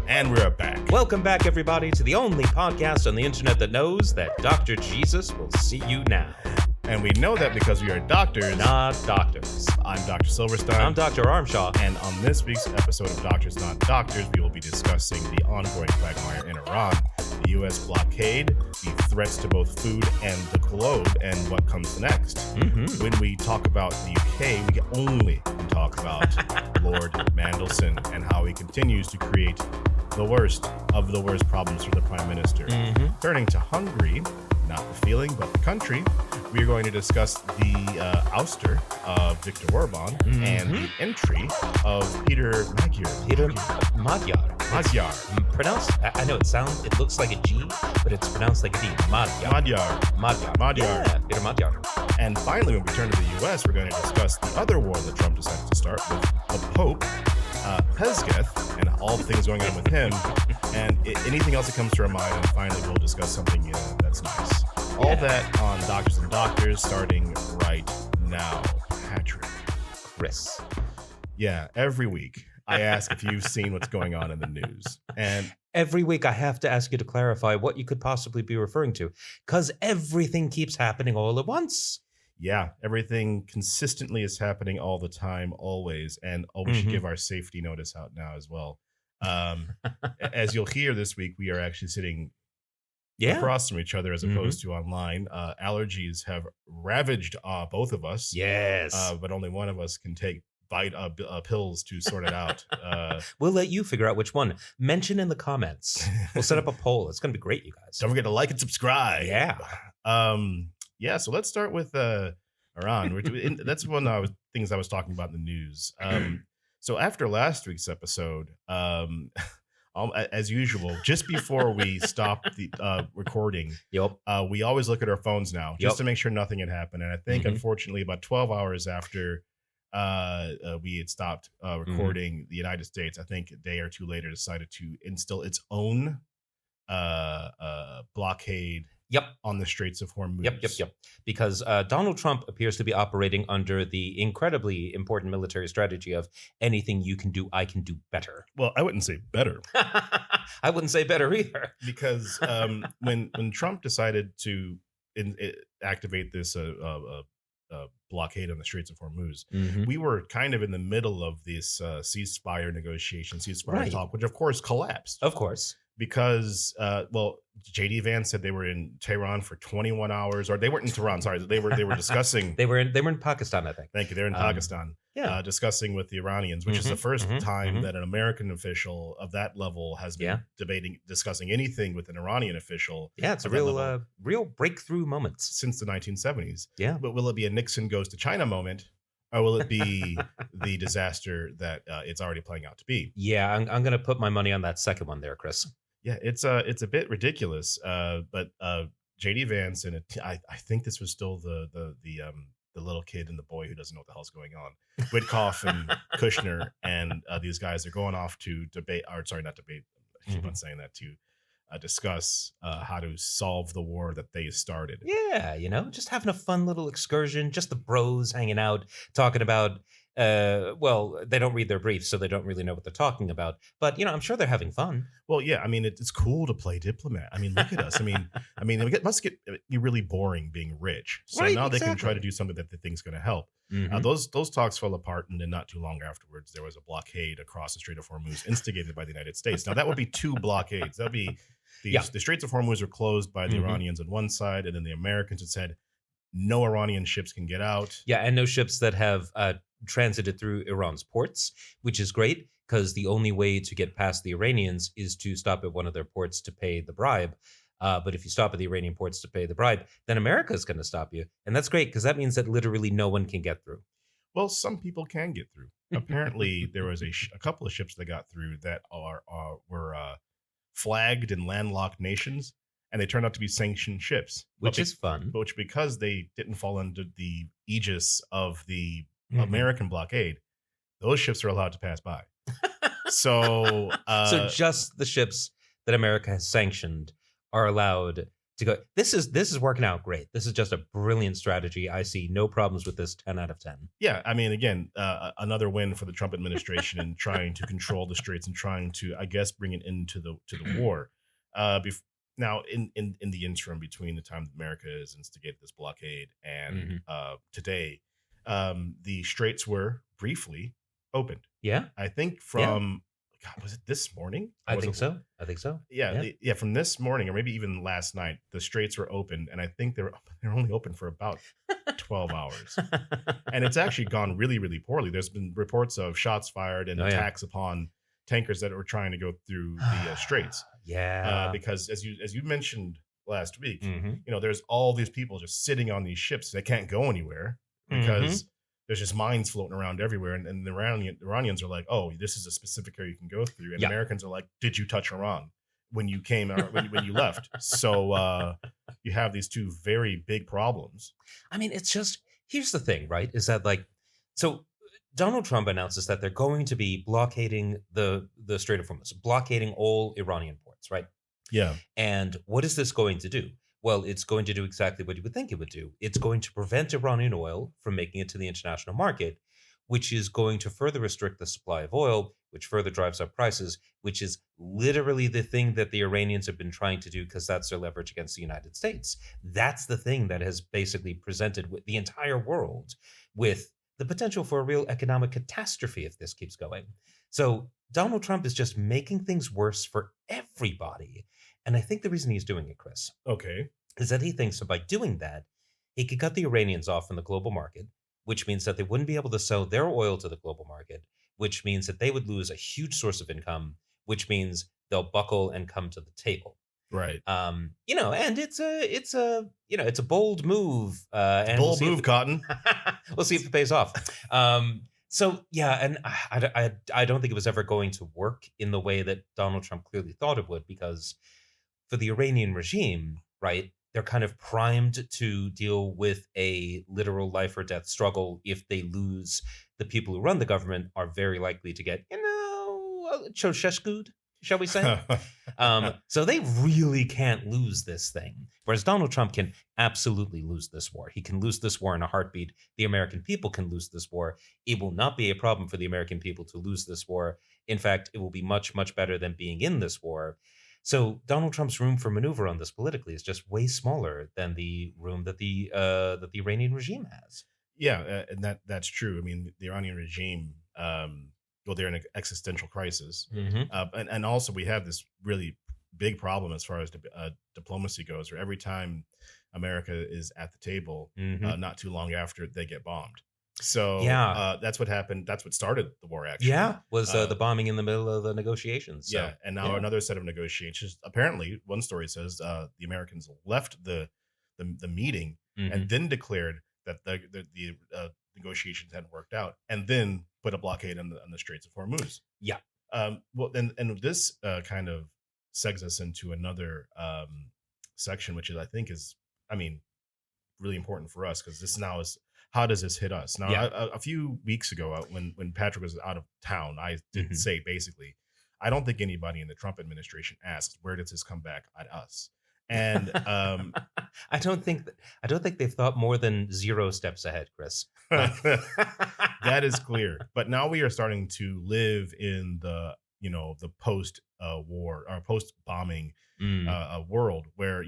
And we're back. Welcome back, everybody, to the only podcast on the internet that knows that Dr. Jesus will see you now. And we know that because we are doctors. Not doctors. I'm Dr. Silverstein. I'm Dr. Armshaw. And on this week's episode of Doctors Not Doctors, we will be discussing the ongoing quagmire in Iran, the U.S. blockade, the threats to both food and the globe, and what comes next. Mm-hmm. When we talk about the UK, we can only talk about Lord Mandelson and how he continues to create the worst of the worst problems for the Prime Minister. Mm-hmm. Turning to Hungary, not the feeling, but the country, we are going to discuss the ouster of Viktor Orban and the entry of Peter Magyar. Pronounced, I know it looks like a G, but it's pronounced like a D. Magyar. Yeah, Peter Magyar. And finally, when we turn to the U.S., we're going to discuss the other war that Trump decided to start with the Pope, Pezgeth, and all the things going on with him, and anything else that comes to our mind. And finally, we'll discuss something that's nice. All that on Doctors and Doctors, starting right now. Patrick. Chris. Yeah, every week I ask if you've seen what's going on in the news. And every week I have to ask you to clarify what you could possibly be referring to, because everything keeps happening all at once. Yeah, everything consistently is happening all the time, always. And we should give our safety notice out now as well. As you'll hear this week, we are actually sitting across from each other as opposed to online. Allergies have ravaged both of us. Yes. But only one of us can take pills to sort it out. We'll let you figure out which one. Mention in the comments. We'll set up a poll. It's going to be great, you guys. Don't forget to like and subscribe. Yeah. So let's start with Iran. That's one of the things I was talking about in the news. So after last week's episode, as usual, just before we stop the recording, we always look at our phones now just to make sure nothing had happened. And I think, unfortunately, about 12 hours after we had stopped recording, the United States, I think a day or two later, decided to instill its own blockade on the Straits of Hormuz. Yep. Because Donald Trump appears to be operating under the incredibly important military strategy of anything you can do, I can do better. Well, I wouldn't say better. I wouldn't say better either. Because when Trump decided to activate this blockade on the Straits of Hormuz, we were kind of in the middle of this ceasefire talk, which of course collapsed. Of course. Because, J.D. Vance said they were in Tehran for 21 hours, or they weren't in Tehran. Sorry, they were discussing. they were in Pakistan, I think. Thank you. They're in Pakistan, discussing with the Iranians, which is the first time that an American official of that level has been discussing anything with an Iranian official. Yeah, it's a real breakthrough moment since the 1970s. Yeah, but will it be a Nixon goes to China moment? Or will it be the disaster that it's already playing out to be? Yeah, I'm going to put my money on that second one there, Chris. Yeah, it's a bit ridiculous, but J.D. Vance and I think this was still the little kid and the boy who doesn't know what the hell's going on. Witkoff and Kushner and these guys are going off to debate. Or sorry, not debate. I keep on saying that to discuss how to solve the war that they started. Yeah, just having a fun little excursion, just the bros hanging out, talking about, they don't read their briefs, so they don't really know what they're talking about. But, I'm sure they're having fun. Well, yeah, I mean, it's cool to play diplomat. I mean, look at us. I mean, it must get really boring being rich. So now they can try to do something that they think is going to help. Those talks fell apart, and then not too long afterwards, there was a blockade across the Strait of Hormuz instigated by the United States. Now, that would be two blockades. That would be the Straits of Hormuz were closed by the Iranians on one side, and then the Americans had said no Iranian ships can get out. Yeah, and no ships that have transited through Iran's ports, which is great because the only way to get past the Iranians is to stop at one of their ports to pay the bribe. But if you stop at the Iranian ports to pay the bribe, then America is going to stop you. And that's great because that means that literally no one can get through. Well, some people can get through. Apparently, there was a couple of ships that got through that were flagged in landlocked nations, and they turned out to be sanctioned ships. Which is fun. Which, because they didn't fall under the aegis of the American blockade, those ships are allowed to pass by. So just the ships that America has sanctioned are allowed to go. This is working out great. This is just a brilliant strategy. I see no problems with this. 10 out of 10. Yeah, I mean, again, another win for the Trump administration in trying to control the Straits and trying to, I guess, bring it into the war. Now, in the interim between the time that America has instigated this blockade and today, the Straits were briefly opened. Yeah, I think from God, was it this morning? I think so. Yeah, from this morning or maybe even last night, the Straits were opened, and I think they're only open for about 12 hours, and it's actually gone really, really poorly. There's been reports of shots fired and attacks upon tankers that were trying to go through the Straits. Because as you mentioned last week, there's all these people just sitting on these ships that can't go anywhere because there's just mines floating around everywhere, and the Iranians are like, "Oh, this is a specific area you can go through," and Americans are like, "Did you touch Iran when you came or when you left?" So you have these two very big problems. I mean, it's just, here's the thing, right? Is that so Donald Trump announces that they're going to be blockading the Strait of Hormuz, blockading all Iranian ports, right? Yeah. And what is this going to do? Well, it's going to do exactly what you would think it would do. It's going to prevent Iranian oil from making it to the international market, which is going to further restrict the supply of oil, which further drives up prices, which is literally the thing that the Iranians have been trying to do because that's their leverage against the United States. That's the thing that has basically presented the entire world with the potential for a real economic catastrophe if this keeps going. So Donald Trump is just making things worse for everybody. And I think the reason he's doing it, Chris, is that he thinks that by doing that, he could cut the Iranians off from the global market, which means that they wouldn't be able to sell their oil to the global market, which means that they would lose a huge source of income, which means they'll buckle and come to the table. Right. And it's a bold move. And bold move, Cotton. We'll see if it pays off. So yeah, and I don't think it was ever going to work in the way that Donald Trump clearly thought it would, because for the Iranian regime, right, they're kind of primed to deal with a literal life or death struggle. If they lose, the people who run the government are very likely to get, Ceausescu'd, shall we say? So they really can't lose this thing. Whereas Donald Trump can absolutely lose this war. He can lose this war in a heartbeat. The American people can lose this war. It will not be a problem for the American people to lose this war. In fact, it will be much, much better than being in this war. So Donald Trump's room for maneuver on this politically is just way smaller than the room that the Iranian regime has. Yeah, and that's true. I mean, the Iranian regime, they're in an existential crisis, and also we have this really big problem as far as diplomacy goes, where every time America is at the table, not too long after they get bombed. So that's what happened. That's what started the war, actually. Yeah, was the bombing in the middle of the negotiations. So, and now another set of negotiations. Apparently, one story says the Americans left the meeting and then declared that the negotiations hadn't worked out, and then put a blockade on the Straits of Hormuz. Yeah. Well, and this kind of segs us into another section, which I think is really important for us, because this now is, how does this hit us? Now, a few weeks ago, when Patrick was out of town, I did say, basically, I don't think anybody in the Trump administration asks, where does this come back at us? And I don't think they've thought more than 0 steps ahead, Chris. That is clear. But now we are starting to live in the post war or post bombing world, where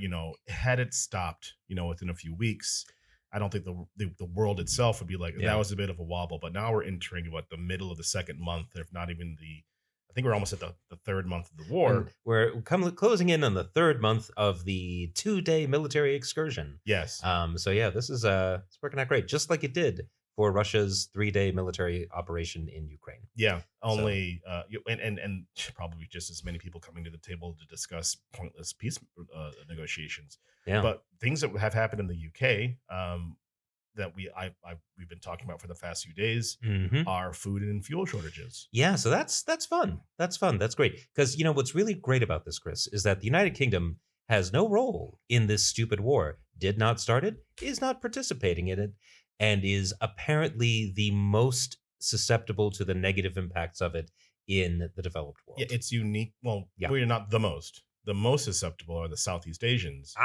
had it stopped within a few weeks, I don't think the world itself would be like, that was a bit of a wobble. But now we're entering the middle of the second month, if not even I think we're almost at the third month of the war. And we're closing in on the third month of the 2-day military excursion. Yes. So yeah, this is it's working out great, just like it did for Russia's 3-day military operation in Ukraine. Yeah. Only and probably just as many people coming to the table to discuss pointless peace negotiations. Yeah. But things that have happened in the UK that we've been talking about for the past few days are food and fuel shortages. Yeah, so that's fun. That's fun. That's great. Because what's really great about this, Chris, is that the United Kingdom has no role in this stupid war. Did not start it, is not participating in it, and is apparently the most susceptible to the negative impacts of it in the developed world. Yeah, it's unique. Well, we're not the most. the most susceptible are the Southeast Asians,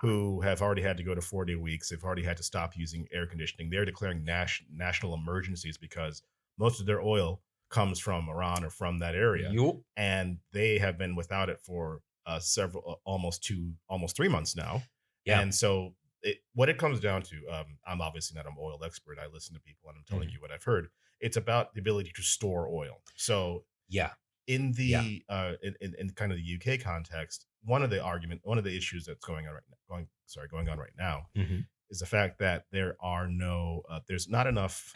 who have already had to go to 4-day weeks. They've already had to stop using air conditioning. They're declaring national emergencies because most of their oil comes from Iran or from that area. Yup. And they have been without it for almost 3 months now. Yeah. And so what it comes down to, I'm obviously not an oil expert. I listen to people and I'm telling you what I've heard. It's about the ability to store oil. So in the in kind of the UK context, one of the issues that's going on right now is the fact that there's not enough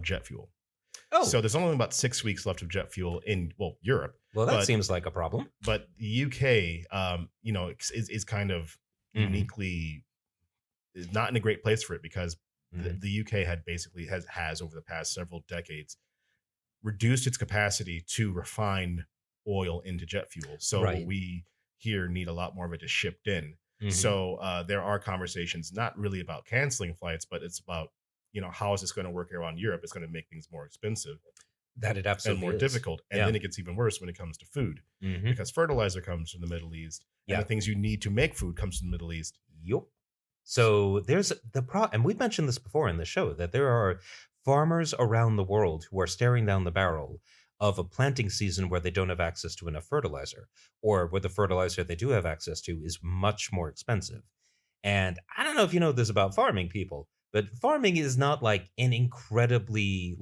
jet fuel. Oh, so there's only about 6 weeks left of jet fuel in Europe. Well, that seems like a problem. But the UK, is kind of uniquely is not in a great place for it because the UK has over the past several decades reduced its capacity to refine oil into jet fuel. So we here need a lot more of it just shipped in. So there are conversations not really about canceling flights, but it's about how is this going to work around Europe? It's going to make things more expensive. That it absolutely and more difficult. And then it gets even worse when it comes to food because fertilizer comes from the Middle East and the things you need to make food comes from the Middle East. Yup. So there's and we've mentioned this before in the show, that there are farmers around the world who are staring down the barrel of a planting season where they don't have access to enough fertilizer, or where the fertilizer they do have access to is much more expensive. And I don't know if you know this about farming, people, but farming is not like an incredibly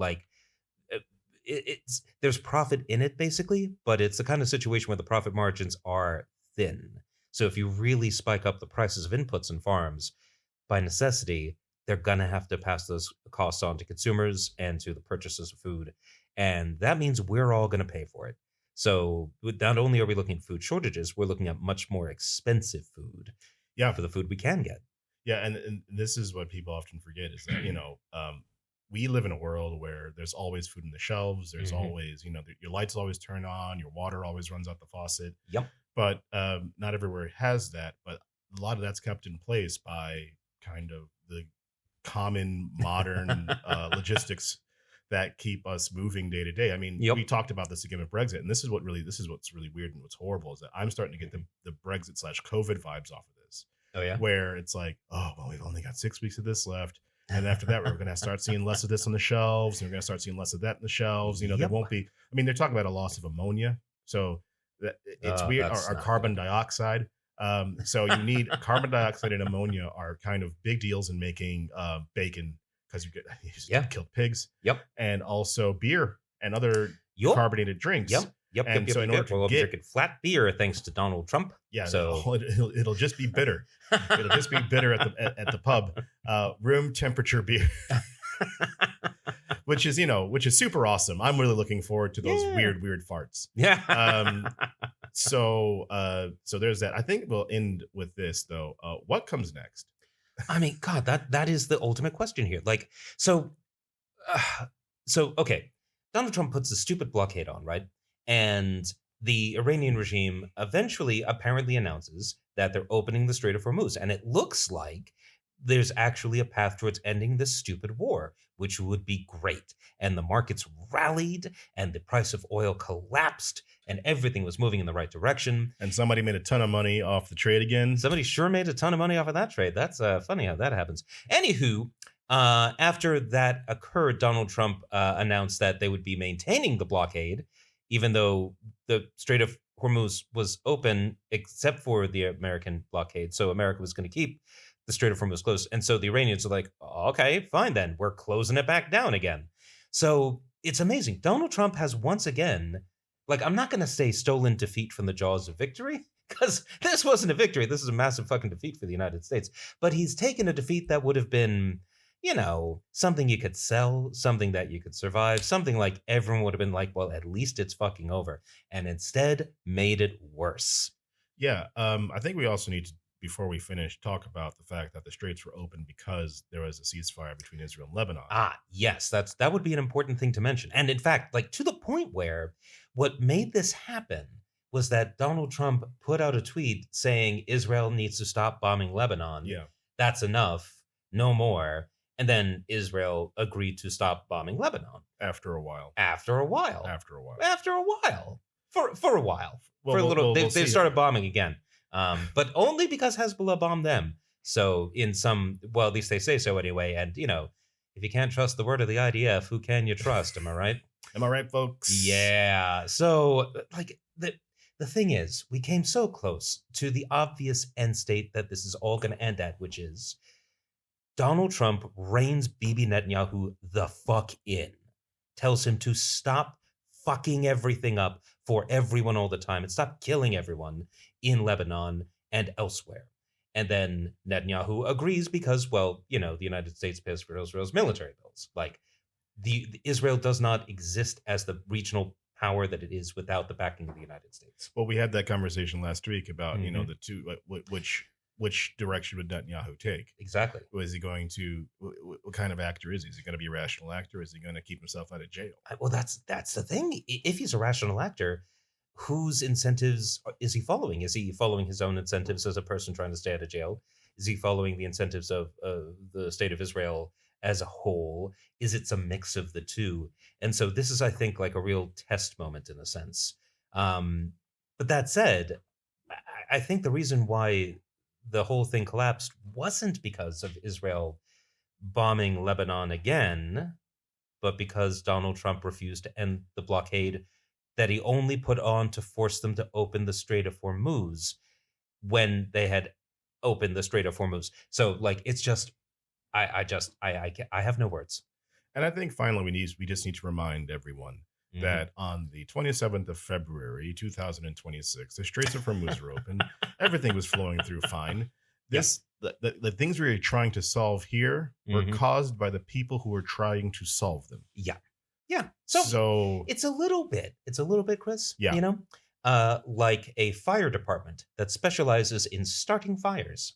there's profit in it basically, but it's the kind of situation where the profit margins are thin. So if you really spike up the prices of inputs in farms, by necessity, they're going to have to pass those costs on to consumers and to the purchasers of food. And that means we're all going to pay for it. So not only are we looking at food shortages, we're looking at much more expensive food for the food we can get. Yeah, and this is what people often forget is that, we live in a world where there's always food in the shelves. There's always, your lights always turn on. Your water always runs out the faucet. Yep. But not everywhere has that. But a lot of that's kept in place by kind of the common modern logistics that keep us moving day to day. I mean, we talked about this again with Brexit, and this is what's really weird and what's horrible is that I'm starting to get the Brexit / COVID vibes off of this. Oh yeah, where it's like, oh well, we've only got 6 weeks of this left. And after that, we're going to start seeing less of this on the shelves. And we're going to start seeing less of that in the shelves. There won't be. I mean, they're talking about a loss of ammonia. So it's weird. Or carbon dioxide. So you need carbon dioxide and ammonia are kind of big deals in making bacon because you just killed pigs. Yep. And also beer and other carbonated drinks. Yep. So in order to get drinking flat beer, thanks to Donald Trump. Yeah. So it'll just be bitter. It'll just be bitter at the pub. Room temperature beer, which is super awesome. I'm really looking forward to those weird farts. Yeah. So there's that. I think we'll end with this though. What comes next? I mean, God, that is the ultimate question here. Like, so okay, Donald Trump puts the stupid blockade on, right? And the Iranian regime eventually apparently announces that they're opening the Strait of Hormuz. And it looks like there's actually a path towards ending this stupid war, which would be great. And the markets rallied and the price of oil collapsed and everything was moving in the right direction. And somebody made a ton of money off the trade again. Somebody sure made a ton of money off of that trade. That's funny how that happens. Anywho, after that occurred, Donald Trump announced that they would be maintaining the blockade, even though the Strait of Hormuz was open except for the American blockade. So America was going to keep the Strait of Hormuz closed. And so the Iranians are like, okay, fine then. We're closing it back down again. So it's amazing. Donald Trump has once again, like, I'm not going to say stolen defeat from the jaws of victory, because this wasn't a victory. This is a massive fucking defeat for the United States. But he's taken a defeat that would have been, something you could sell, something that you could survive, something like everyone would have been like, well, at least it's fucking over. And instead made it worse. Yeah. I think we also need to, before we finish, talk about the fact that the straits were open because there was a ceasefire between Israel and Lebanon. Yes, that would be an important thing to mention. And in fact, like to the point where what made this happen was that Donald Trump put out a tweet saying Israel needs to stop bombing Lebanon. Yeah. That's enough. No more. And then Israel agreed to stop bombing Lebanon After a while. after a while. For a while. For a little, they started bombing again. But only because Hezbollah bombed them. So in some, well, at least they say so anyway. And, if you can't trust the word of the IDF, who can you trust? Am I right? Am I right, folks? Yeah. So, the thing is, we came so close to the obvious end state that this is all going to end at, which is Donald Trump reins Bibi Netanyahu the fuck in, tells him to stop fucking everything up for everyone all the time and stop killing everyone in Lebanon and elsewhere. And then Netanyahu agrees because, well, the United States pays for Israel's military bills. Like, the Israel does not exist as the regional power that it is without the backing of the United States. Well, we had that conversation last week about, the two, which direction would Netanyahu take? Exactly. Was he going to, what kind of actor is he? Is he going to be a rational actor? Is he going to keep himself out of jail? Well, that's the thing. If he's a rational actor, whose incentives is he following? Is he following his own incentives as a person trying to stay out of jail? Is he following the incentives of the state of Israel as a whole? Is it some mix of the two? And so this is, I think, like a real test moment in a sense. But that said, I think the reason why the whole thing collapsed wasn't because of Israel bombing Lebanon again, but because Donald Trump refused to end the blockade that he only put on to force them to open the Strait of Hormuz when they had opened the Strait of Hormuz. So, it's just, I have no words. And I think finally we just need to remind everyone that on the 27th of February, 2026, the Straits of Hormuz were open. Everything was flowing through fine. The things we are trying to solve here were caused by the people who were trying to solve them. Yeah. So it's a little bit, Chris. Yeah. Like a fire department that specializes in starting fires.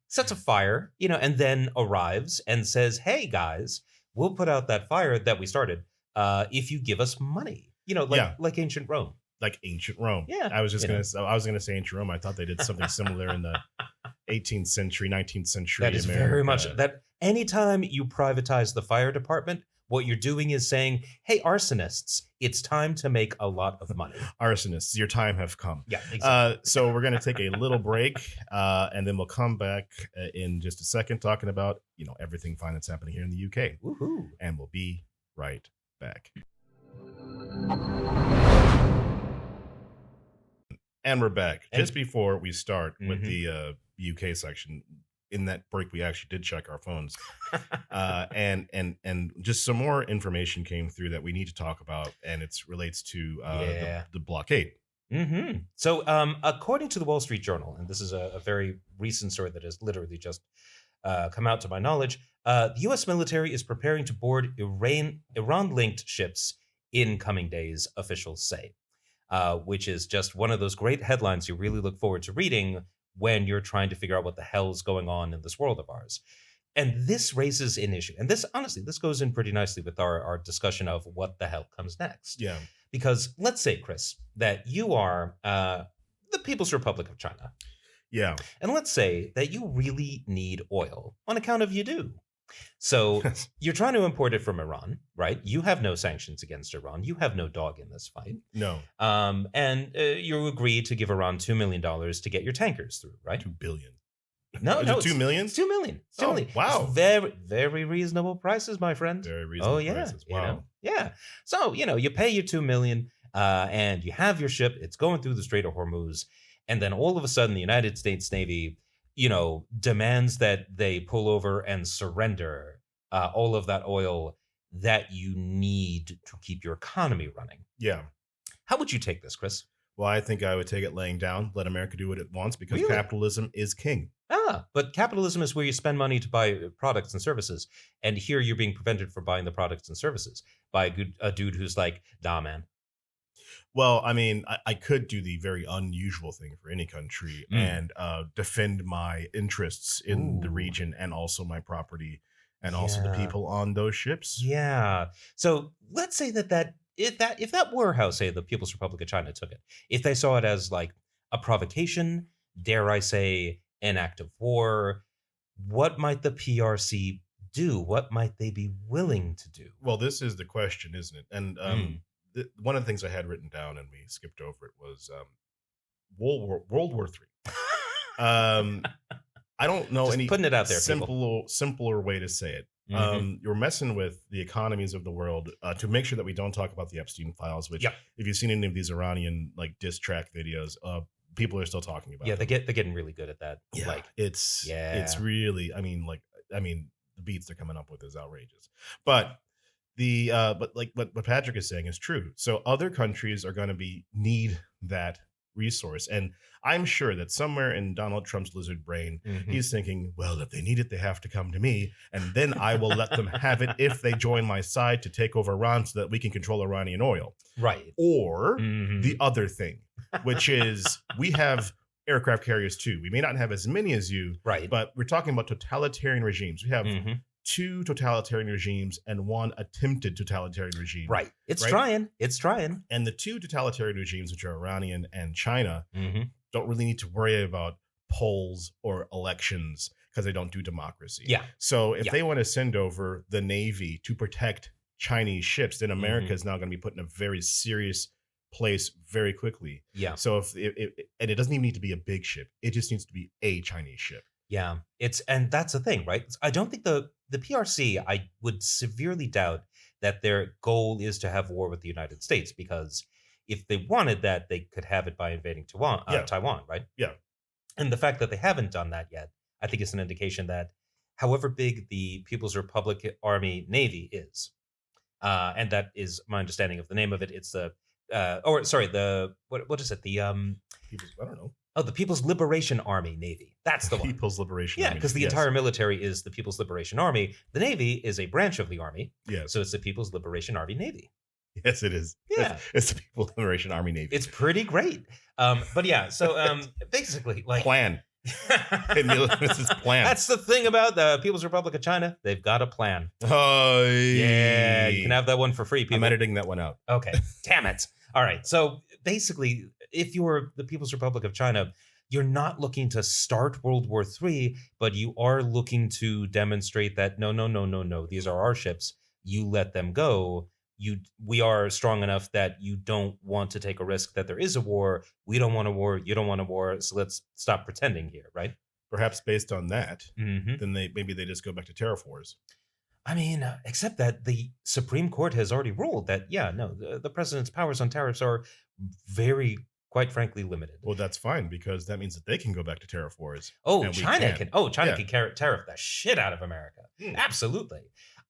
Sets a fire, and then arrives and says, "Hey guys, we'll put out that fire that we started if you give us money." Like ancient Rome. Like ancient Rome. Yeah. I was gonna say ancient Rome. I thought they did something similar in the 18th century, 19th century. That is America. very much that. Anytime you privatize the fire department, what you're doing is saying, "Hey, arsonists, it's time to make a lot of money." Arsonists, your time have come. Yeah, exactly. So we're going to take a little break, and then we'll come back in just a second talking about, everything fine that's happening here in the UK. Woohoo. And we'll be right back. And we're back. Just before we start with the UK section, in that break, we actually did check our phones, and just some more information came through that we need to talk about, and it relates to the blockade. So, according to the Wall Street Journal, and this is a very recent story that has literally just come out to my knowledge, the U.S. military is preparing to board Iran-linked ships in coming days, officials say, which is just one of those great headlines you really look forward to reading when you're trying to figure out what the hell's going on in this world of ours. And this raises an issue. And this, honestly, this goes in pretty nicely with our discussion of what the hell comes next. Yeah. Because let's say, Chris, that you are the People's Republic of China. Yeah. And let's say that you really need oil on account of you do. So you're trying to import it from Iran, right? You have no sanctions against Iran. You have no dog in this fight. No. And you agree to give Iran $2 million to get your tankers through, right? $2 billion. No, Is it 2 million? It's $2 million. It's $2 million. Wow. It's very, very reasonable prices, my friend. Very reasonable prices. Wow. Yeah. So, you pay your $2 million and you have your ship. It's going through the Strait of Hormuz. And then all of a sudden, the United States Navy demands that they pull over and surrender all of that oil that you need to keep your economy running. Yeah. How would you take this, Chris? Well, I think I would take it laying down, let America do what it wants, because Really? capitalism is king. But capitalism is where you spend money to buy products and services. And here you're being prevented from buying the products and services by a dude who's like, nah, man. Well, I mean, I could do the very unusual thing for any country and defend my interests in the region and also my property and also the people on those ships. Yeah. So let's say if that were how, say, the People's Republic of China took it, if they saw it as like a provocation, dare I say, an act of war, what might the PRC do? What might they be willing to do? Well, this is the question, isn't it? And one of the things I had written down and we skipped over it was World War III. I don't know Just any putting it out there, people. simpler way to say it. You're messing with the economies of the world to make sure that we don't talk about the Epstein files, which if you've seen any of these Iranian like diss track videos, people are still talking about. Yeah, they're getting really good at that. Yeah, like it's really, I mean, the beats they're coming up with is outrageous. But what Patrick is saying is true. So other countries are going to need that resource, and I'm sure that somewhere in Donald Trump's lizard brain, he's thinking, well, if they need it, they have to come to me, and then I will let them have it if they join my side to take over Iran so that we can control Iranian oil. Right. Or the other thing, which is we have aircraft carriers too. We may not have as many as you, right? But we're talking about totalitarian regimes. We have two totalitarian regimes and one attempted totalitarian regime. Right. It's trying. And the two totalitarian regimes, which are Iranian and China, don't really need to worry about polls or elections because they don't do democracy. Yeah. So if they want to send over the Navy to protect Chinese ships, then America is now going to be put in a very serious place very quickly. Yeah. So and it doesn't even need to be a big ship. It just needs to be a Chinese ship. Yeah. And that's the thing, right? I don't think the PRC, I would severely doubt that their goal is to have war with the United States, because if they wanted that, they could have it by invading Taiwan, right? Yeah. And the fact that they haven't done that yet, I think is an indication that however big the People's Republic Army Navy is, and that is my understanding of the name of it. It's what is it? I don't know. Oh, the People's Liberation Army Navy. That's the one. People's Liberation Army. Yeah, because the entire military is the People's Liberation Army. The Navy is a branch of the Army. Yeah. So it's the People's Liberation Army Navy. Yes, it is. Yeah. It's the People's Liberation Army Navy. It's pretty great. But yeah, so basically, like... Plan. This is plan. That's the thing about the People's Republic of China. They've got a plan. Oh, yeah. You can have that one for free, people. I'm editing that one out. Okay. Damn it. All right. So basically, if you're the People's Republic of China, you're not looking to start World War III, but you are looking to demonstrate that no. These are our ships. You let them go. We are strong enough that you don't want to take a risk that there is a war. We don't want a war. You don't want a war. So let's stop pretending here, right? Perhaps based on that, then maybe they just go back to tariff wars. I mean, except that the Supreme Court has already ruled that, the president's powers on tariffs are very, quite frankly, limited. Well, that's fine, because that means that they can go back to tariff wars. Oh, China can. China can tariff the shit out of America. Absolutely.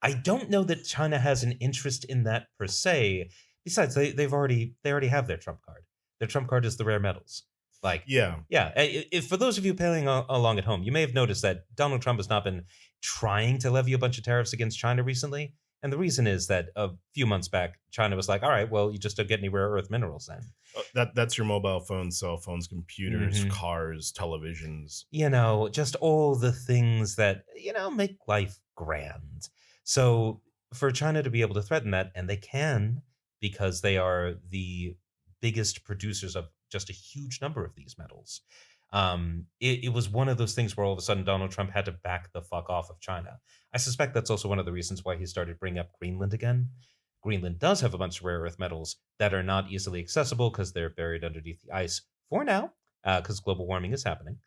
I don't know that China has an interest in that per se. Besides, they already have their trump card. Their trump card is the rare metals. If for those of you playing along at home, you may have noticed that Donald Trump has not been trying to levy a bunch of tariffs against China recently. And the reason is that a few months back, China was like, all right, well, you just don't get any rare earth minerals then. That's your mobile phones, cell phones, computers, cars, televisions. Just all the things that, make life grand. So for China to be able to threaten that, and they can, because they are the biggest producers of just a huge number of these metals. It was one of those things where all of a sudden Donald Trump had to back the fuck off of China. I suspect that's also one of the reasons why he started bringing up Greenland again. Greenland does have a bunch of rare earth metals that are not easily accessible because they're buried underneath the ice for now, because global warming is happening.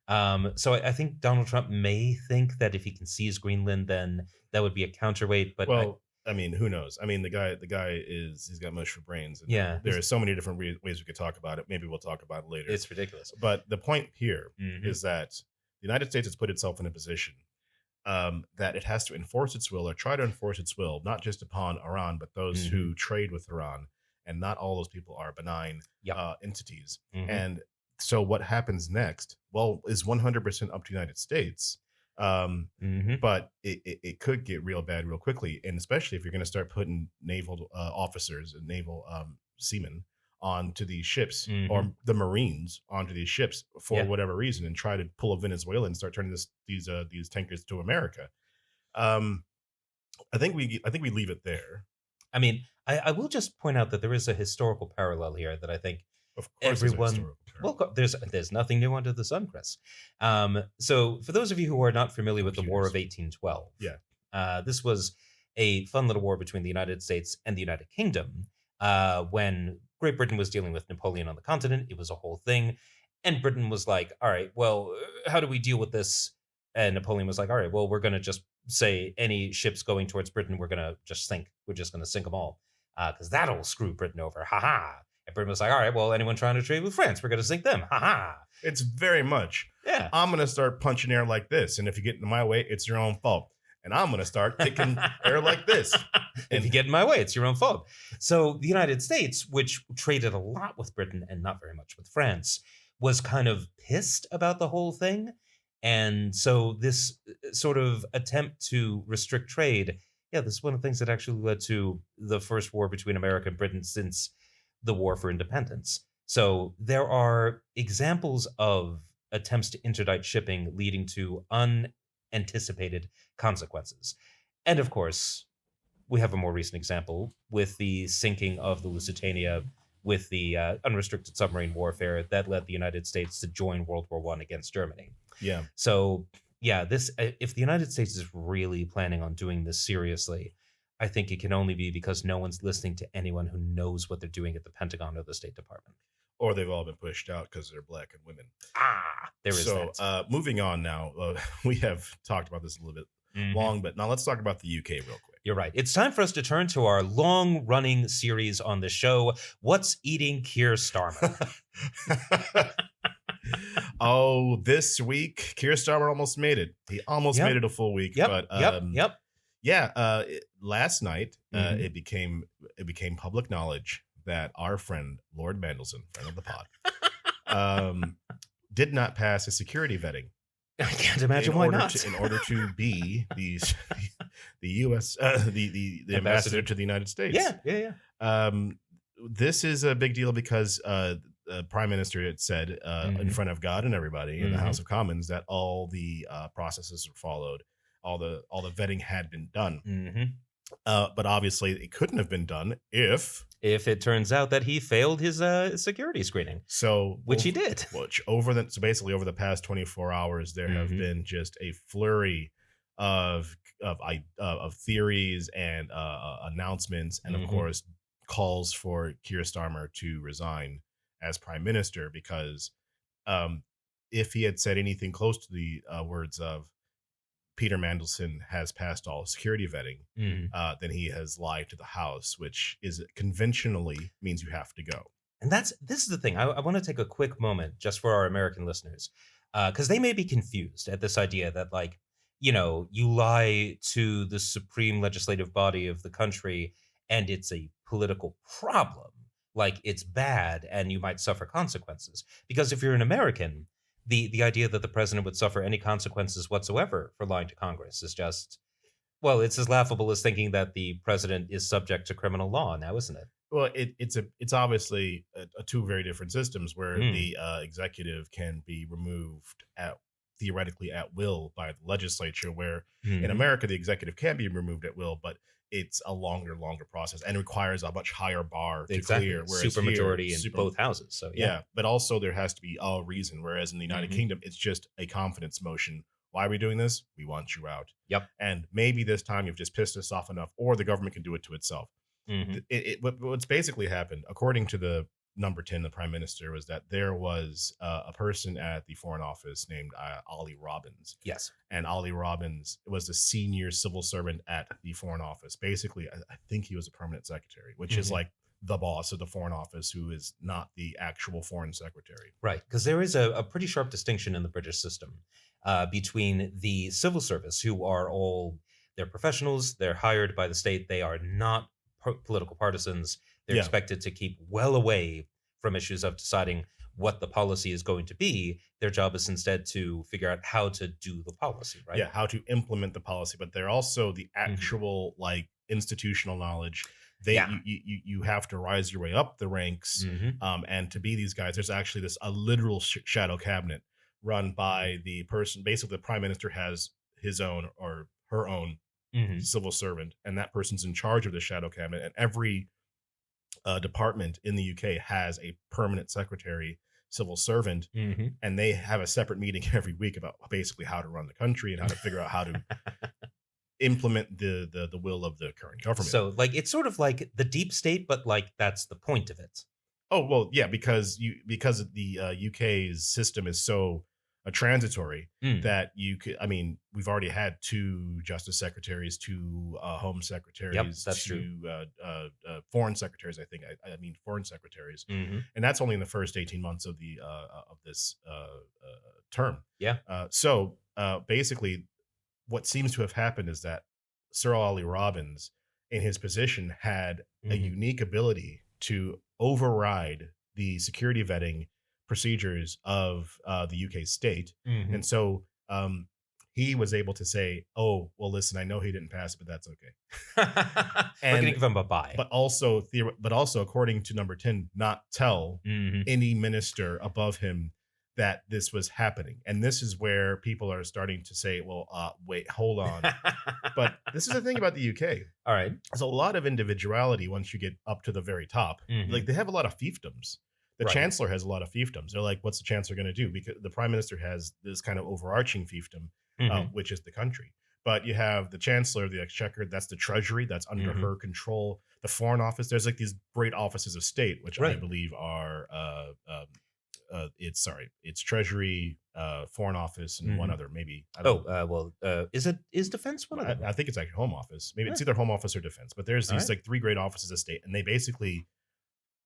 So I think Donald Trump may think that if he can seize Greenland, then that would be a counterweight. But who knows? I mean, the guy he's got mush for brains. And yeah, there are so many different ways we could talk about it. Maybe we'll talk about it later. It's ridiculous. But the point here is that the United States has put itself in a position that it has to enforce its will, or try to enforce its will, not just upon Iran, but those who trade with Iran. And not all those people are benign entities. And so what happens next, is 100% up to the United States. But it could get real bad real quickly. And especially if you're going to start putting naval officers and naval seamen onto these ships, or the Marines onto these ships for whatever reason, and try to pull a Venezuela and start turning these tankers to America. I think we leave it there. I mean, I will just point out that there is a historical parallel here that I think of course term. Well, there's nothing new under the sun, Chris. So for those of you who are not familiar with the War of 1812, this was a fun little war between the United States and the United Kingdom. When Great Britain was dealing with Napoleon on the continent, it was a whole thing. And Britain was like, all right, well, how do we deal with this? And Napoleon was like, all right, well, we're going to just say any ships going towards Britain, we're going to just sink. We're just going to sink them all because that'll screw Britain over. Ha ha. And Britain was like, all right, well, anyone trying to trade with France, we're going to sink them. Ha ha. It's very much. Yeah. I'm going to start punching air like this. And if you get in my way, it's your own fault. And I'm going to start kicking air like this. If you get in my way, it's your own fault. So the United States, which traded a lot with Britain and not very much with France, was kind of pissed about the whole thing. And so this sort of attempt to restrict trade, this is one of the things that actually led to the first war between America and Britain since the War for Independence. So there are examples of attempts to interdict shipping leading to unanticipated consequences. And of course, we have a more recent example with the sinking of the Lusitania with the unrestricted submarine warfare that led the United States to join World War I against Germany. Yeah. So, this if the United States is really planning on doing this seriously, I think it can only be because no one's listening to anyone who knows what they're doing at the Pentagon or the State Department. Or they've all been pushed out because they're black and women. There is that. So, moving on now, we have talked about this a little bit long, but now let's talk about the UK real quick. You're right. It's time for us to turn to our long-running series on the show, What's Eating Keir Starmer? This week, Keir Starmer almost made it. He almost made it a full week. But last night, it became public knowledge that our friend, Lord Mandelson, friend of the pod, did not pass a security vetting. I can't imagine why not. In order to be the U.S. the ambassador to the United States. Yeah. This is a big deal because the Prime Minister had said in front of God and everybody in the House of Commons that all the processes were followed, all the vetting had been done. But obviously, it couldn't have been done if it turns out that he failed his security screening. Which he did. So basically over the past 24 hours, there have been just a flurry of theories and announcements, and of course calls for Keir Starmer to resign as Prime Minister because if he had said anything close to the words of Peter Mandelson has passed all security vetting, then he has lied to the House, which is conventionally means you have to go. And this is the thing. I want to take a quick moment just for our American listeners, because they may be confused at this idea that, like, you lie to the supreme legislative body of the country and it's a political problem. Like, it's bad and you might suffer consequences. Because if you're an American, the idea that the president would suffer any consequences whatsoever for lying to Congress is just, well, it's as laughable as thinking that the president is subject to criminal law now, isn't it? Well, it's obviously two very different systems where the executive can be removed theoretically at will by the legislature, where in America the executive can be removed at will, but it's a longer process and requires a much higher bar to clear. Supermajority in both houses. So but also there has to be a reason. Whereas in the United Kingdom, it's just a confidence motion. Why are we doing this? We want you out. Yep. And maybe this time you've just pissed us off enough, or the government can do it to itself. What's basically happened, according to the number 10, the Prime Minister, was that there was a person at the Foreign Office named Ollie Robbins. Yes. And Ollie Robbins was the senior civil servant at the Foreign Office. Basically, I think he was a permanent secretary, which is like the boss of the Foreign Office, who is not the actual foreign secretary. Right. Because there is a pretty sharp distinction in the British system between the civil service, who are all, they're professionals, they're hired by the state, they are not political partisans. They're expected to keep well away from issues of deciding what the policy is going to be. Their job is instead to figure out how to do the policy, right? Yeah, how to implement the policy. But they're also the actual like institutional knowledge. You have to rise your way up the ranks, and to be these guys. There's actually a literal shadow cabinet run by the person. Basically, the Prime Minister has his own or her own civil servant, and that person's in charge of the shadow cabinet. And every department in the UK has a permanent secretary civil servant, Mm-hmm. and they have a separate meeting every week about basically how to run the country and how to figure out how to implement the will of the current government. So like it's sort of like the deep state, but like that's the point of it. Oh well, yeah, because the UK's system is so transitory that you could. I mean, we've already had 2 justice secretaries, 2 home secretaries, Yep, that's 2 foreign secretaries. I think I mean foreign secretaries, Mm-hmm. and that's only in the first 18 months of the of this term. Yeah. So basically, what seems to have happened is that Sir Ollie Robbins, in his position, had a unique ability to override the security vetting procedures of the UK state. Mm-hmm. And so he was able to say, oh, well, listen, I know he didn't pass it, but that's okay. We're going to give him a bye. But also, according to number 10, not tell any minister above him that this was happening. And this is where people are starting to say, well, wait, hold on. But this is the thing about the UK. All right. There's a lot of individuality once you get up to the very top. Like they have a lot of fiefdoms. The chancellor has a lot of fiefdoms. They're like, what's the chancellor going to do? Because the prime minister has this kind of overarching fiefdom, which is the country. But you have the chancellor, the exchequer, that's the treasury, that's under her control. The foreign office, there's like these great offices of state, which I believe are it's treasury, foreign office, and one other maybe. Is defense one of them? I think it's actually home office. Maybe it's either home office or defense. But there's these like 3 great offices of state, and they basically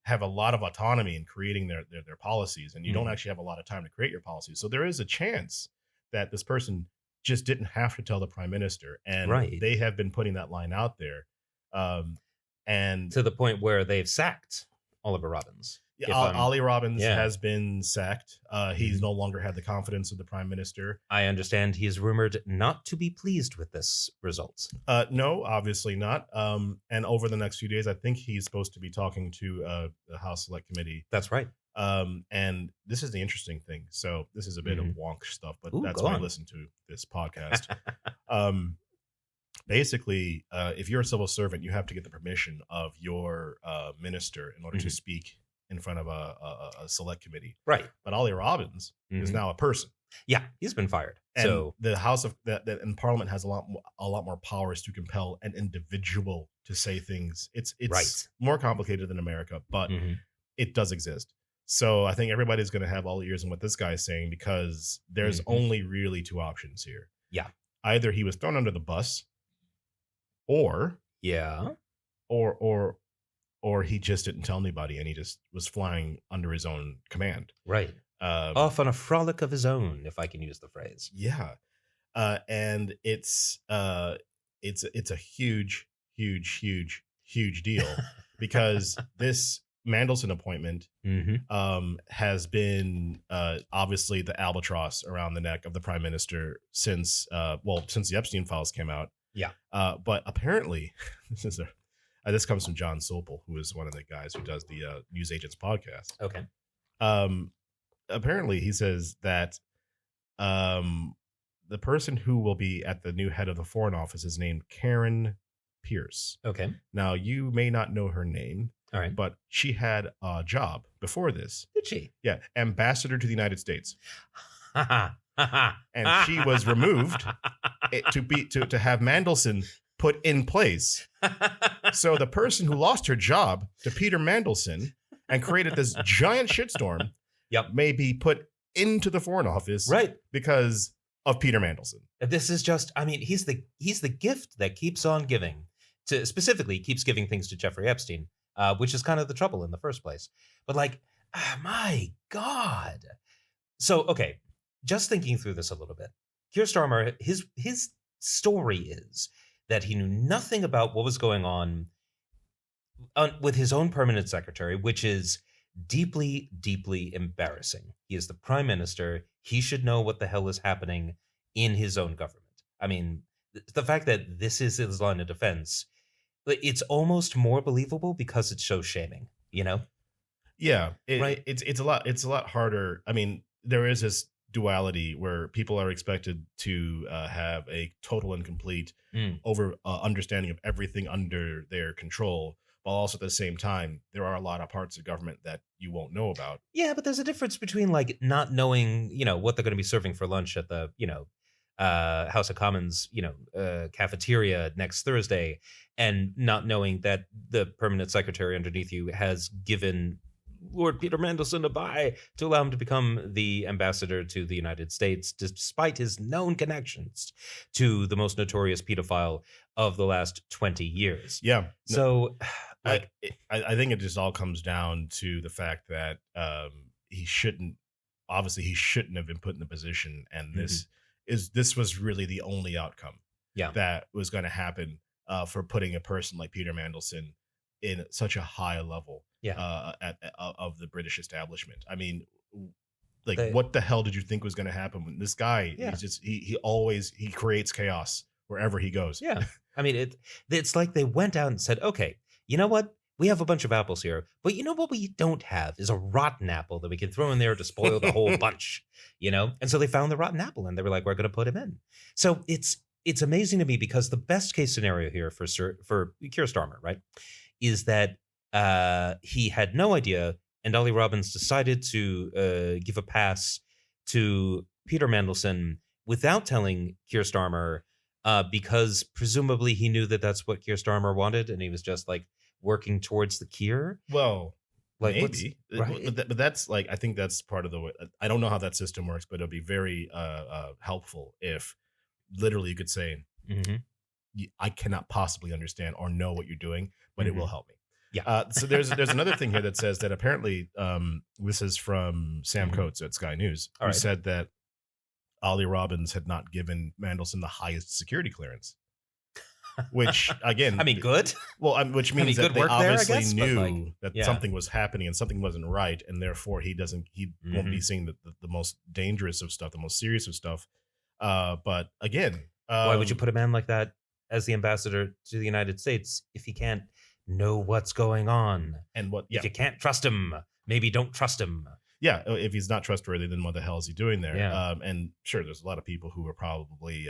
have a lot of autonomy in creating their policies, and you don't actually have a lot of time to create your policies. So there is a chance that this person just didn't have to tell the prime minister, and they have been putting that line out there, and to the point where they've sacked Oliver Robbins. Ollie Robbins has been sacked. He's no longer had the confidence of the prime minister. I understand he is rumored not to be pleased with this result. No, obviously not. And over the next few days, I think he's supposed to be talking to the House Select Committee. That's right. And this is the interesting thing. So this is a bit of wonk stuff, but that's why I listen to this podcast. Basically, if you're a civil servant, you have to get the permission of your minister in order to speak in front of a select committee. Right. But Ollie Robbins is now a person. Yeah, he's been fired. And so the House of and Parliament has a lot more powers to compel an individual to say things. It's more complicated than America, but it does exist. So I think everybody's going to have all ears on what this guy is saying, because there's only really 2 options here. Yeah. Either he was thrown under the bus, or he just didn't tell anybody, and he just was flying under his own command. Right. Off on a frolic of his own, if I can use the phrase. Yeah. And it's a huge deal because this Mandelson appointment has been obviously the albatross around the neck of the prime minister since the Epstein files came out. Yeah. But apparently, this comes from John Sopel, who is one of the guys who does the News Agents podcast. Okay. Apparently, he says that the person who will be at the new head of the Foreign Office is named Karen Pierce. Okay. Now, you may not know her name. All right. But she had a job before this. Did she? Yeah. Ambassador to the United States. And she was removed to have Mandelson put in place. So the person who lost her job to Peter Mandelson and created this giant shitstorm may be put into the Foreign Office because of Peter Mandelson. This is just, I mean, he's the gift that keeps on giving. Specifically, keeps giving things to Jeffrey Epstein. Which is kind of the trouble in the first place. But like, my God. So, okay, just thinking through this a little bit. Keir Starmer, his story is that he knew nothing about what was going on with his own permanent secretary, which is deeply, deeply embarrassing. He is the prime minister. He should know what the hell is happening in his own government. I mean, the fact that this is his line of defense, it's almost more believable because it shows shaming, you know? Yeah, it's a lot harder. I mean, there is this duality where people are expected to have a total and complete understanding of everything under their control, while also at the same time, there are a lot of parts of government that you won't know about. Yeah, but there's a difference between like not knowing, what they're going to be serving for lunch at the, House of Commons, cafeteria next Thursday, and not knowing that the permanent secretary underneath you has given Lord Peter Mandelson a bye to allow him to become the ambassador to the United States, despite his known connections to the most notorious pedophile of the last 20 years. Yeah. So, like, I think it just all comes down to the fact that he shouldn't have been put in the position, and this was really the only outcome that was going to happen for putting a person like Peter Mandelson in such a high level of the British establishment. I mean, what the hell did you think was going to happen when this guy? He's just he creates chaos wherever he goes. Yeah, I mean, it's like they went out and said, okay, you know what? We have a bunch of apples here, but you know what we don't have is a rotten apple that we can throw in there to spoil the whole bunch, And so they found the rotten apple, and they were like, we're going to put him in. So it's amazing to me, because the best case scenario here for Keir Starmer, right, is that he had no idea, and Ollie Robbins decided to give a pass to Peter Mandelson without telling Keir Starmer, because presumably he knew that that's what Keir Starmer wanted, and he was just like working towards the Keir. Well, like, maybe, right? but that's like, I think that's part of the way. I don't know how that system works, but it'll be very helpful if literally you could say, I cannot possibly understand or know what you're doing, but it will help me. Yeah. So there's another thing here that says that apparently this is from Sam Coates at Sky News, who said that Ollie Robbins had not given Mandelson the highest security clearance. Which, again, I mean, good. Well, which means that they obviously knew that yeah. something was happening and something wasn't right, and therefore he won't be seeing the most dangerous of stuff, the most serious of stuff. But again, why would you put a man like that as the ambassador to the United States if he can't know what's going on? And if you can't trust him, maybe don't trust him. Yeah, if he's not trustworthy, then what the hell is he doing there? Yeah. And sure, there's a lot of people who are probably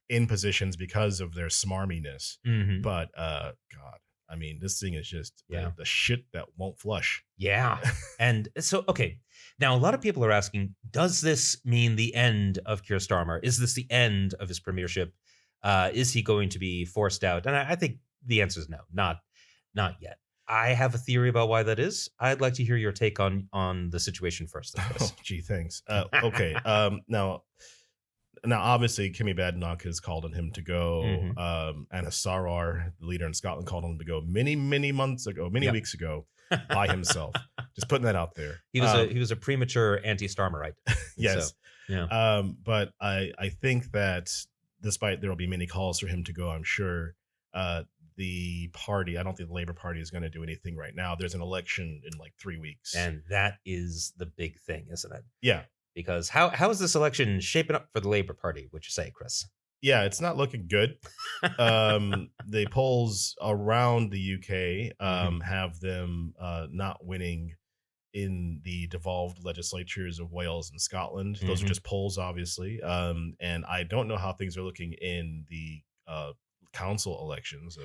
in positions because of their smarminess. But God, I mean, this thing is just the shit that won't flush. Yeah. And so, okay. Now, a lot of people are asking, does this mean the end of Keir Starmer? Is this the end of his premiership? Is he going to be forced out? And I think the answer is no, not yet. I have a theory about why that is. I'd like to hear your take on the situation first. Oh, gee, thanks. Okay. Now, obviously, Kimmy Badenoch has called on him to go. Anna Sarar, the leader in Scotland, called on him to go many weeks ago by himself. Just putting that out there. He was a premature anti-Starmerite. Yes. So, yeah. But I think that despite there will be many calls for him to go, I'm sure the party, I don't think the Labour Party is going to do anything right now. There's an election in like 3 weeks. And that is the big thing, isn't it? Yeah. Because how is this election shaping up for the Labour Party, would you say, Chris? Yeah, it's not looking good. The polls around the UK have them not winning in the devolved legislatures of Wales and Scotland. Those are just polls, obviously. And I don't know how things are looking in the council elections,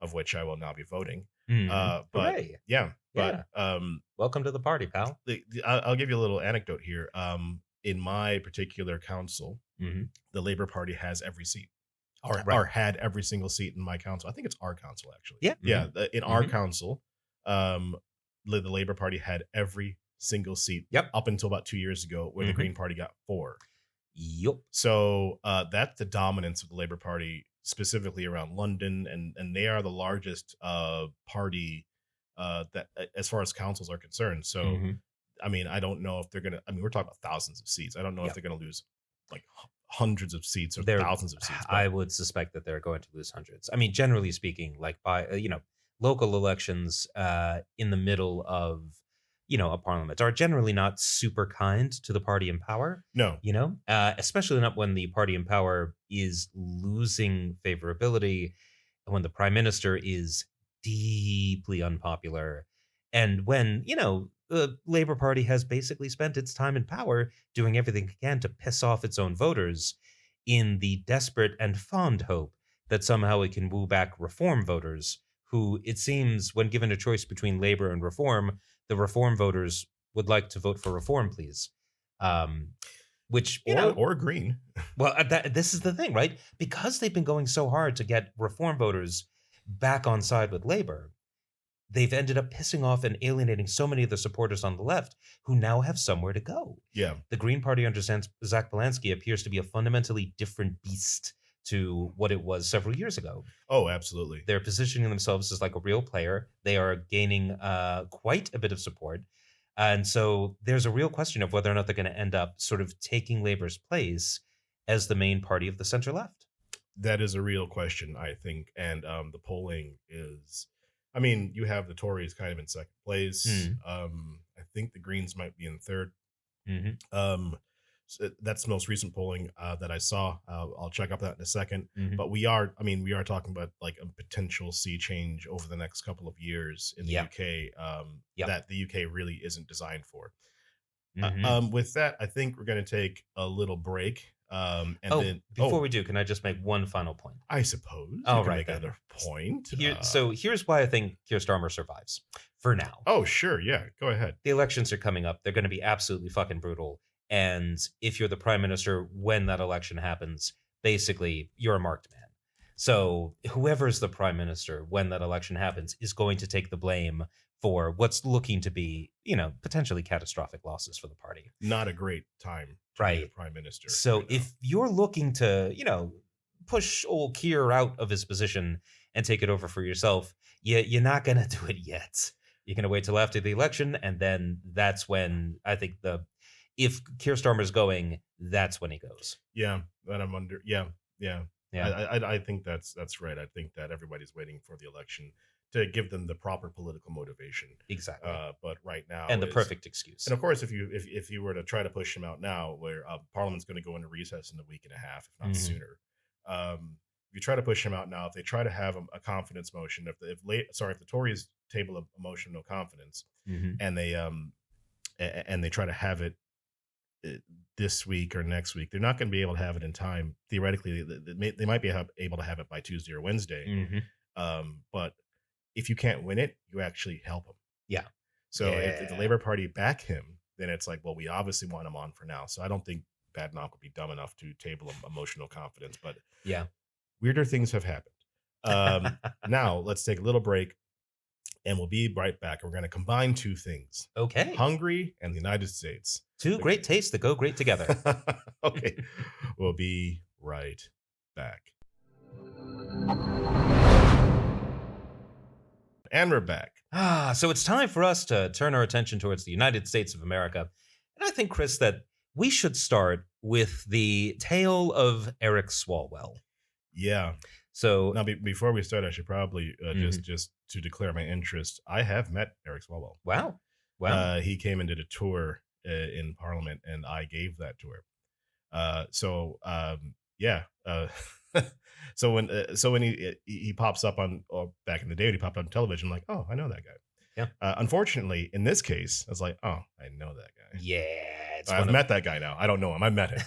of which I will now be voting. But Hooray. yeah. But welcome to the party, pal. I'll give you a little anecdote here. In my particular council, the Labour Party has every seat, or had every single seat in my council. I think it's our council, actually. Yeah. In our council, the Labour Party had every single seat up until about 2 years ago, where the Green Party got 4. Yep. So that's the dominance of the Labour Party, specifically around London, and they are the largest party that, as far as councils are concerned. So, I mean, I don't know if they're gonna. I mean, we're talking about thousands of seats. I don't know if they're gonna lose like hundreds of seats or thousands of seats. I would suspect that they're going to lose hundreds. I mean, generally speaking, like by local elections in the middle of a parliament are generally not super kind to the party in power. No, especially not when the party in power is losing favorability, and when the prime minister is deeply unpopular, and when the Labour Party has basically spent its time in power doing everything it can to piss off its own voters in the desperate and fond hope that somehow it can woo back reform voters who it seems when given a choice between Labor and Reform, the Reform voters would like to vote for Reform, please. Which, or Green. Well, this is the thing, right? Because they've been going so hard to get Reform voters back on side with Labor, they've ended up pissing off and alienating so many of the supporters on the left who now have somewhere to go. Yeah. The Green Party under Zach Belansky appears to be a fundamentally different beast to what it was several years ago. Oh, absolutely. They're positioning themselves as like a real player. They are gaining quite a bit of support. And so there's a real question of whether or not they're going to end up sort of taking Labor's place as the main party of the center left. That is a real question, I think. And the polling is, I mean, you have the Tories kind of in second place. I think the Greens might be in third. So that's the most recent polling that I saw. I'll check up that in a second. But we are talking about like a potential sea change over the next couple of years in the UK that the UK really isn't designed for. With that, I think we're going to take a little break. Before we do, can I just make one final point? I suppose. All right, make another point. So here's why I think Keir Starmer survives for now. Oh, sure. Yeah, go ahead. The elections are coming up. They're going to be absolutely fucking brutal. And if you're the prime minister when that election happens, basically you're a marked man. So whoever's the prime minister when that election happens is going to take the blame for what's looking to be, potentially catastrophic losses for the party. Not a great time to be the prime minister. So if you're looking to, push old Keir out of his position and take it over for yourself, you're not going to do it yet. You're going to wait till after the election, and then that's when I think if Keir Starmer's going, that's when he goes. Yeah, that I'm under. Yeah. I think that's right. I think that everybody's waiting for the election to give them the proper political motivation. Exactly. But right now, and the perfect excuse. And of course, if you were to try to push him out now, where Parliament's going to go into recess in a week and a half, if not sooner, if you try to push him out now, if they try to have a confidence motion, if the Tories table a motion of no confidence, and they try to have it this week or next week, they're not going to be able to have it in time. Theoretically, they might be able to have it by Tuesday or Wednesday. But if you can't win it, you actually help him. Yeah. So if the Labour Party back him, then it's like, well, we obviously want him on for now. So I don't think Badenoch would be dumb enough to table emotional confidence. But weirder things have happened. Now let's take a little break. And we'll be right back. We're going to combine two things. Okay. Hungary and the United States. Two great tastes that go great together. Okay. We'll be right back. And we're back. So it's time for us to turn our attention towards the United States of America. And I think, Chris, that we should start with the tale of Eric Swalwell. Yeah. So now, before we start, I should probably just to declare my interest. I have met Eric Swalwell. Wow! He came and did a tour in Parliament, and I gave that tour. So when he pops up on, or back in the day when he popped up on television, I'm like, oh, I know that guy. Yeah. Unfortunately, in this case, I was like, oh, I know that guy. Yeah. I've met that guy now. I don't know him. I met him.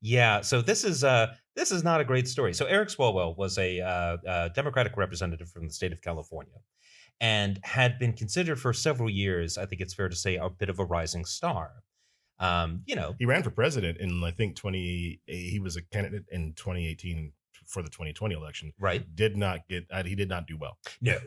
Yeah. So this is not a great story. So Eric Swalwell was a Democratic representative from the state of California and had been considered for several years, I think it's fair to say, a bit of a rising star. He ran for president in, I think, he was a candidate in 2018 for the 2020 election. Right. He did not do well. No.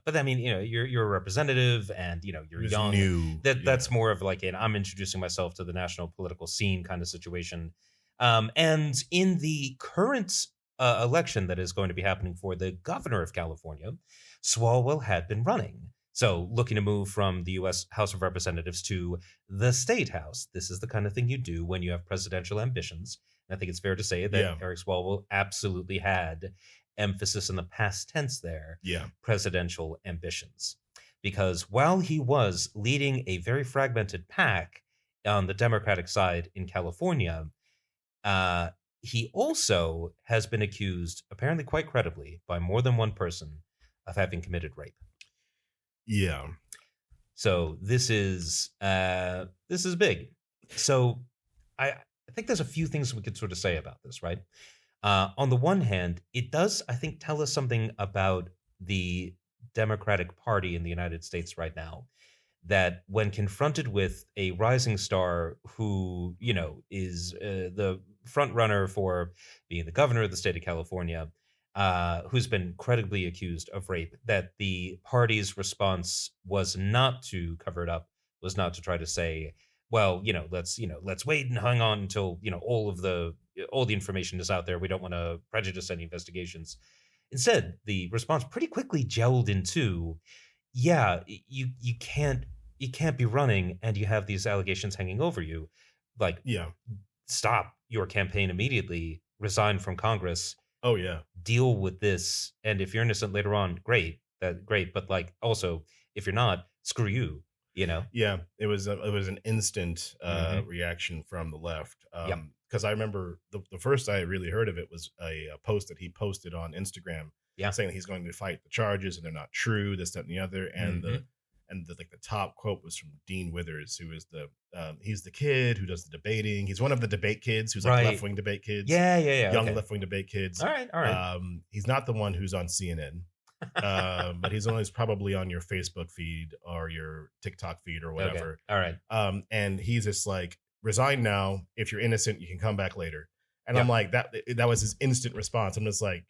But I mean, you're a representative and, you're young. New. That's more of like I'm introducing myself to the national political scene kind of situation. And in the current election that is going to be happening for the governor of California, Swalwell had been running. So looking to move from the U.S. House of Representatives to the state house. This is the kind of thing you do when you have presidential ambitions. And I think it's fair to say that Eric Swalwell absolutely had emphasis in the past tense there. Yeah. Presidential ambitions. Because while he was leading a very fragmented pack on the Democratic side in California, he also has been accused, apparently quite credibly, by more than one person of having committed rape. Yeah. So this is big. So I think there's a few things we could sort of say about this, right? On the one hand, it does, I think, tell us something about the Democratic Party in the United States right now. That when confronted with a rising star who, is the front runner for being the governor of the state of California, who's been credibly accused of rape, that the party's response was not to cover it up, was not to try to say, well, let's wait and hang on until all the information is out there. We don't want to prejudice any investigations. Instead, the response pretty quickly gelled into, yeah, you can't be running and you have these allegations hanging over you. Like, Yeah. stop your campaign immediately, resign from Congress. Oh yeah. Deal with this, and if you're innocent later on, great, but like also if you're not, screw you. Yeah, it was an instant Mhm. reaction from the left. Yep. Because I remember the first I really heard of it was a post that he posted on Instagram, Yeah. saying that he's going to fight the charges and they're not true, this, that, and the other. And the top quote was from Dean Withers, who is he's the kid who does the debating. He's one of the debate kids who's like Right. left wing debate kids. Yeah, Young okay. left wing debate kids. All right. He's not the one who's on CNN. But he's always probably on your Facebook feed or your TikTok feed or whatever. Okay. All right. And he's just like, resign now. If you're innocent, you can come back later. And Yep. I'm like, that was his instant response. I'm just like,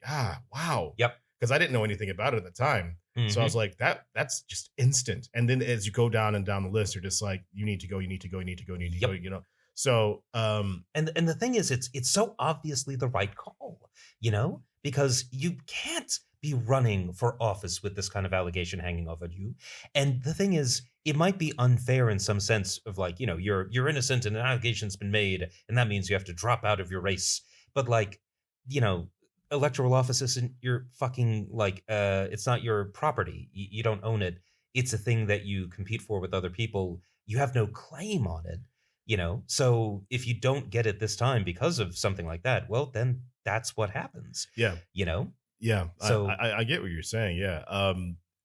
wow. Yep. Because I didn't know anything about it at the time. So I Mhm. was like, that's just instant. And then as you go down and down the list, you're just like, you need to go, you need to go, you need to go, you need to Yep. go, So And the thing is, it's so obviously the right call, because you can't be running for office with this kind of allegation hanging over you. And the thing is, it might be unfair in some sense of like, you're innocent and an allegation's been made, and that means you have to drop out of your race. But like, electoral office isn't your fucking like it's not your property. You don't own it. It's a thing that you compete for with other people. You have no claim on it. So if you don't get it this time because of something like that, well, then that's what happens. yeah. Yeah, So- I get what you're saying. Yeah,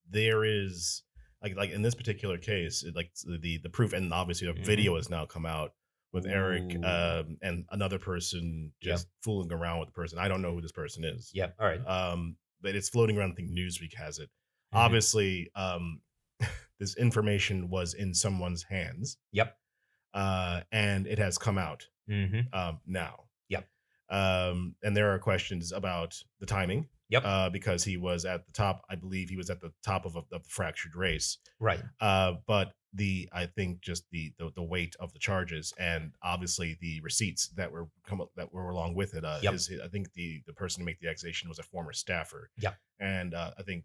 there is like in this particular case, like the proof, and obviously a video has now come out with Eric Ooh. and another person just fooling around with the person. I don't know who this person is. Yeah. All right. But it's floating around. I think Newsweek has it. Mhm. Obviously, this information was in someone's hands. Yep. And it has come out now. Yep. And there are questions about the timing. Yep. Because he was at the top. I believe he was at the top of the fractured race. Right. But I think just the weight of the charges and obviously the receipts that were along with it. Yep. I think the person who made the accusation was a former staffer. Yep. And I think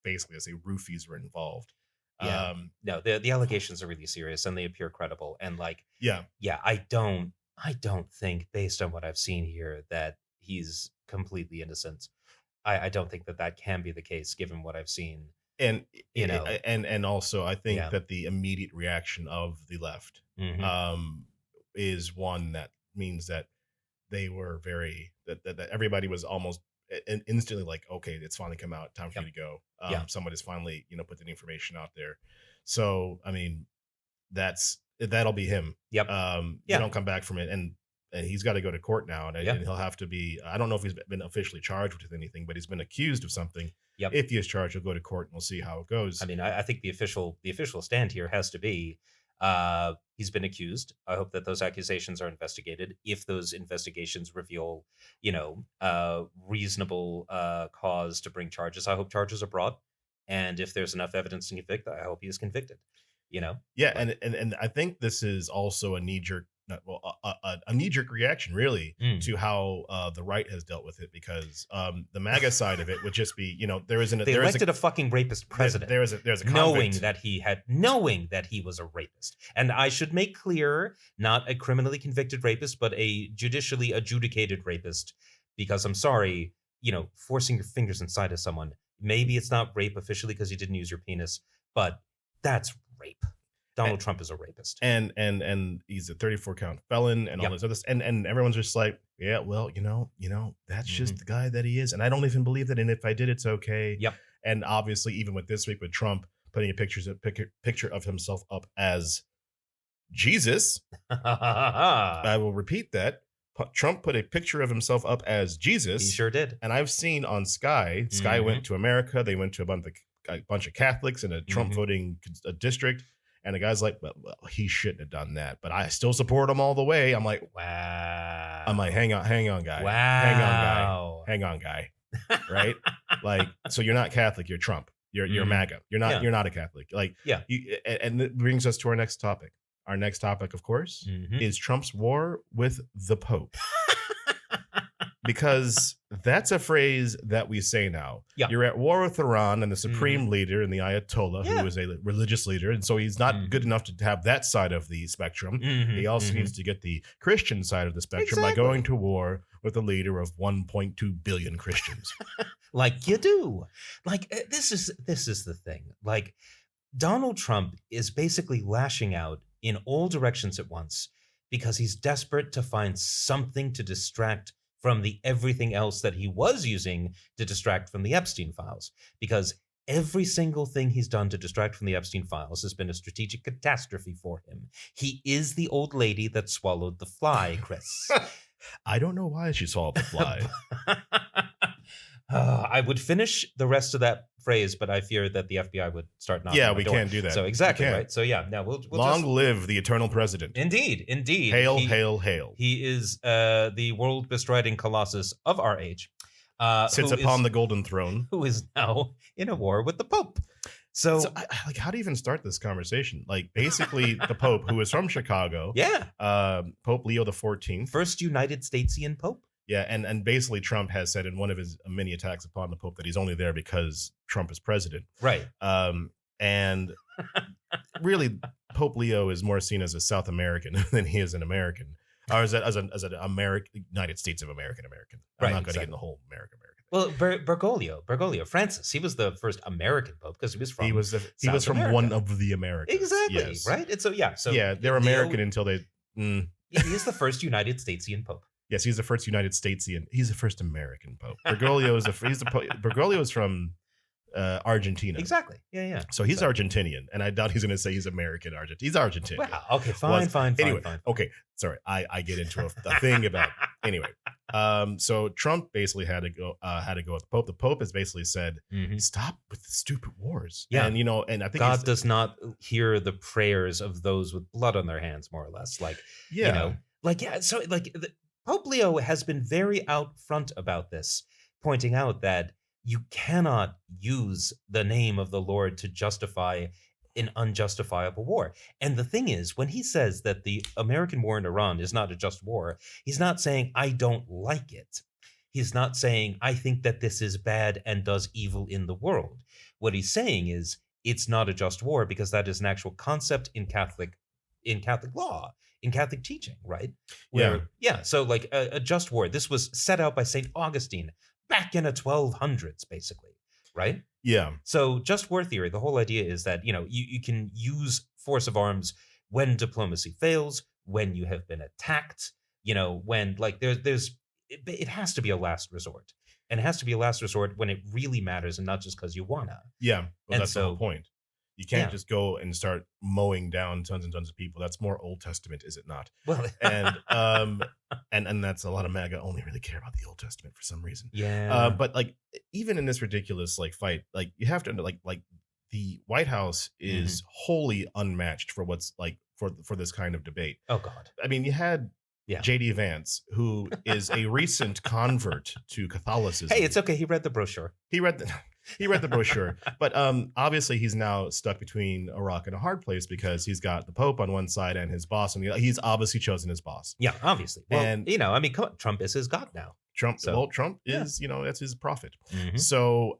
basically, I say roofies were involved. Yeah. No, the allegations are really serious and they appear credible. And like, Yeah. I don't think, based on what I've seen here, that he's completely innocent. I don't think that can be the case given what I've seen. And and also I think Yeah. that the immediate reaction of the left Mhm. is one that means that they were that everybody was almost instantly like, okay, it's finally come out, time for you to go. Yeah. Somebody's finally put the information out there. So I mean, that'll be him. Yep. You Yeah. don't come back from it, and he's got to go to court now, and he'll have to be. I don't know if he's been officially charged with anything, but he's been accused of something. Yep. If he is charged, he'll go to court, and we'll see how it goes. I mean, I think the official stand here has to be he's been accused. I hope that those accusations are investigated. If those investigations reveal, reasonable cause to bring charges, I hope charges are brought. And if there's enough evidence to convict, I hope he is convicted. Yeah, and I think this is also a knee-jerk reaction, really, to how the right has dealt with it, because the MAGA side of it would just be, they elected a fucking rapist president. There's a knowing convict. that he was a rapist. And I should make clear, not a criminally convicted rapist, but a judicially adjudicated rapist, because I'm sorry, forcing your fingers inside of someone, maybe it's not rape officially because you didn't use your penis, but that's rape. Donald Trump is a rapist. And he's a 34 count felon and all this other, and everyone's just like, yeah, well, that's just the guy that he is. And I don't even believe that. And if I did, it's okay. Yep. And obviously, even with this week with Trump putting a picture of himself up as Jesus, I will repeat that. Trump put a picture of himself up as Jesus. He sure did. And I've seen on Sky went to America. They went to a bunch of Catholics in a Trump voting district. And the guy's like, well, he shouldn't have done that, but I still support him all the way. I'm like, wow. I'm like, hang on, guy. Wow. Hang on, guy. Right? Like, so you're not Catholic, you're Trump. You're MAGA. You're not a Catholic. Like, and it brings us to our next topic. Our next topic, of course, is Trump's war with the Pope. Because that's a phrase that we say now. Yeah. You're at war with Iran and the supreme leader and the Ayatollah, who is a religious leader. And so he's not good enough to have that side of the spectrum. He also needs to get the Christian side of the spectrum by going to war with the leader of 1.2 billion Christians. Like you do. Like, this is the thing. Like, Donald Trump is basically lashing out in all directions at once because he's desperate to find something to distract from the everything else that he was using to distract from the Epstein files. Because every single thing he's done to distract from the Epstein files has been a strategic catastrophe for him. He is the old lady that swallowed the fly, Chris. I don't know why she swallowed the fly. I would finish the rest of that phrase, but I fear that the FBI would start knocking. Yeah, we can't do that. So exactly, right? So yeah, now we'll long live the eternal president. Indeed. Hail, hail, hail. He is the world bestriding colossus of our age. Sits upon the golden throne. Who is now in a war with the Pope. So like, how do you even start this conversation? Like, basically, the Pope, who is from Chicago. Yeah. Pope Leo XIV. First United Statesian Pope. Yeah, and basically Trump has said in one of his many attacks upon the Pope that he's only there because Trump is president. Right. And really, Pope Leo is more seen as a South American than he is an American, or as an American, United States of American. I'm not going to get in the whole American. Well, Bergoglio, Francis, he was the first American Pope because he was from from one of the Americas. Exactly, yes. Right? And so they're American until they. He is the first United Statesian Pope. Yes, he's the first United Statesian. He's the first American Pope. Bergoglio is from Argentina. Exactly. Yeah. So he's Argentinian, and I doubt he's going to say he's American Argentinian. He's Argentinian. Wow. Okay. Fine. Anyway, fine. Okay. Sorry, I get into a thing about anyway. So Trump basically had to go with the Pope. The Pope has basically said, "Stop with the stupid wars." Yeah, and I think God does not hear the prayers of those with blood on their hands, more or less. So Pope Leo has been very out front about this, pointing out that you cannot use the name of the Lord to justify an unjustifiable war. And the thing is, when he says that the American war in Iran is not a just war, he's not saying, I don't like it. He's not saying, I think that this is bad and does evil in the world. What he's saying is, it's not a just war because that is an actual concept in Catholic law, in Catholic teaching, right? So like a just war, this was set out by St. Augustine back in the 1200s, basically, right? Yeah. So just war theory, the whole idea is that, you can use force of arms when diplomacy fails, when you have been attacked, when like it has to be a last resort. And it has to be a last resort when it really matters and not just because you wanna. Yeah. Well, that's the whole point. You can't just go and start mowing down tons and tons of people. That's more Old Testament, is it not? Well, and that's a lot of MAGA only really care about the Old Testament for some reason. Yeah. But like even in this ridiculous like fight, like you have to like the White House is wholly unmatched for what's like for this kind of debate. Oh God. I mean, you had J.D. Vance, who is a recent convert to Catholicism. Hey, it's okay. He read the brochure. He read the brochure, but obviously he's now stuck between a rock and a hard place because he's got the Pope on one side and his boss on the other. He's obviously chosen his boss. Yeah, obviously. Well, and come on, Trump is his god now. Trump is, that's his prophet. So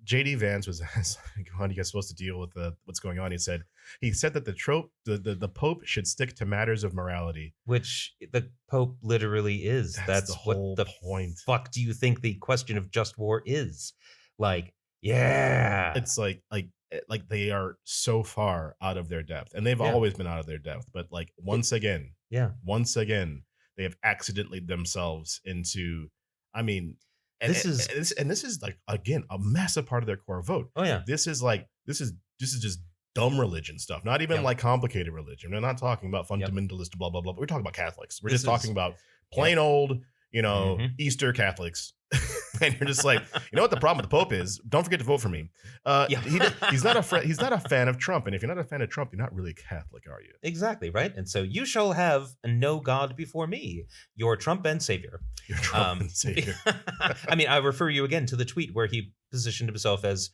J.D. Vance was asked, how are you guys supposed to deal with what's going on? He said that the Pope should stick to matters of morality, which the Pope literally is. That's the whole what the point. Fuck do you think the question of just war is? Like, yeah, it's like they are so far out of their depth, and they've always been out of their depth. But like once again, they have accidentally themselves into. I mean, this is like again a massive part of their core vote. Oh yeah, this is just dumb religion stuff. Not even like complicated religion. We're not talking about fundamentalist blah blah blah. We're talking about Catholics. We're just talking about plain old, Mhm. Easter Catholics. And you're just like, you know what the problem with the Pope is? Don't forget to vote for me. Yeah. He's not a fan of Trump. And if you're not a fan of Trump, you're not really a Catholic, are you? Exactly, right? And so you shall have no God before me, your Trump and savior. Your Trump and savior. I mean, I refer you again to the tweet where he positioned himself as,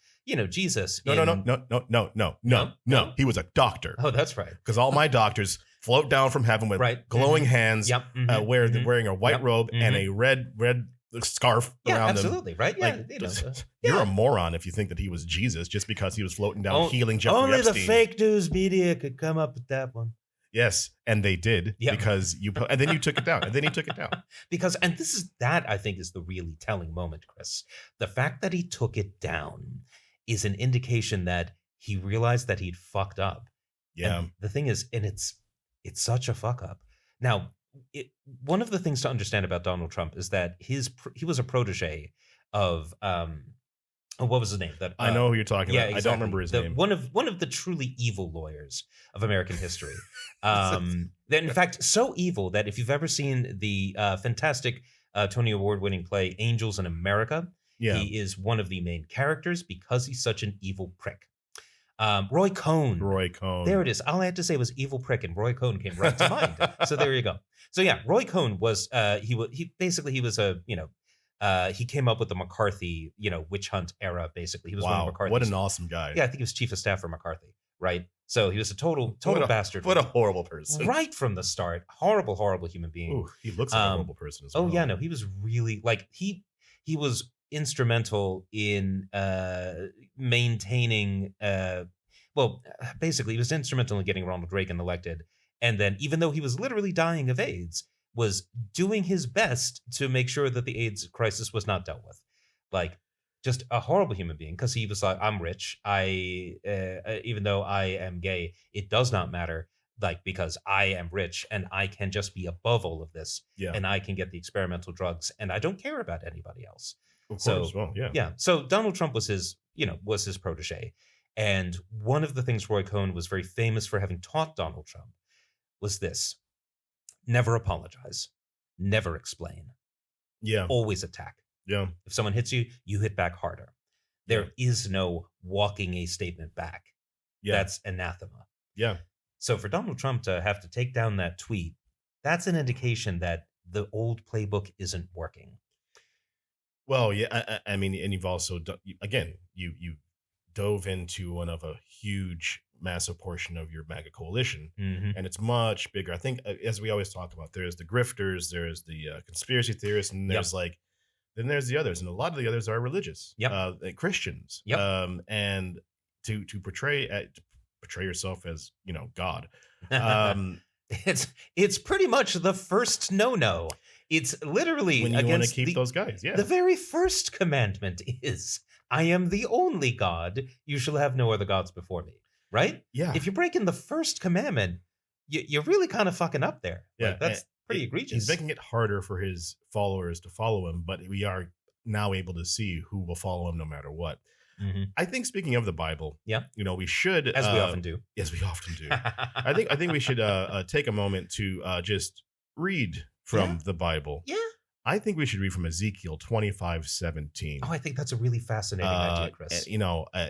Jesus. No. He was a doctor. Oh, that's right. Because all my doctors float down from heaven with Right. glowing hands, Yep. wearing a white Yep. robe and a red scarf Yeah, around absolutely, right? Yeah, them. You're a moron if you think that he was Jesus just because he was floating down healing Jeffrey only Epstein. the fake news media could come up with that one. Yes, and they did Yeah. because and then you took it down, and then he took it down. Because, and that I think is the really telling moment, Chris. The fact that he took it down is an indication that he realized that he'd fucked up. Yeah. And the thing is, and it's such a fuck up. Now, one of the things to understand about Donald Trump is that he was a protege of what was his name? That I know who you're talking about. Exactly. I don't remember his name. One of the truly evil lawyers of American history. In fact, so evil that if you've ever seen the fantastic Tony Award-winning play Angels in America, he is one of the main characters because he's such an evil prick. Roy Cohn. There it is. All I had to say was evil prick, and Roy Cohn came right to mind. So there you go. So yeah, Roy Cohn was he was a he came up with the McCarthy witch hunt era. Basically, he was one of McCarthy's. What an awesome guy. Yeah, I think he was chief of staff for McCarthy. Right. So he was a total bastard. What a horrible person. Right from the start, horrible human being. Ooh, he looks like a horrible person as well. Oh yeah, no, he was really he was instrumental in maintaining basically he was instrumental in getting Ronald Reagan elected, and then even though he was literally dying of AIDS, was doing his best to make sure that the AIDS crisis was not dealt with. Just a horrible human being, because he was like, I'm rich, even though I am gay, it does not matter, because I am rich and I can just be above all of this, and I can get the experimental drugs and I don't care about anybody else. Of course, yeah. So Donald Trump was his protege. And one of the things Roy Cohn was very famous for having taught Donald Trump was this: never apologize, never explain, always attack. Yeah. If someone hits you, you hit back harder. There is no walking a statement back. Yeah. That's anathema. Yeah. So for Donald Trump to have to take down that tweet, that's an indication that the old playbook isn't working. Well, yeah, I mean, and you've also again, you dove into one of a huge, massive portion of your MAGA coalition, and it's much bigger. I think, as we always talk about, there's the grifters, there's the conspiracy theorists, and there's then there's the others, and a lot of the others are religious, Christians, and to portray yourself as God. It's pretty much the first no. It's literally when you want to keep those guys. Yeah. The very first commandment is, I am the only God. You shall have no other gods before me. Right? Yeah. If you're breaking the first commandment, you're really kind of fucking up there. Yeah. That's pretty egregious. He's making it harder for his followers to follow him, but we are now able to see who will follow him no matter what. Mm-hmm. I think, speaking of the Bible, we should, as we often do. Yes, we often do. I think we should take a moment to just read from the Bible. Yeah. I think we should read from Ezekiel 25:17. Oh, I think that's a really fascinating idea, Chris.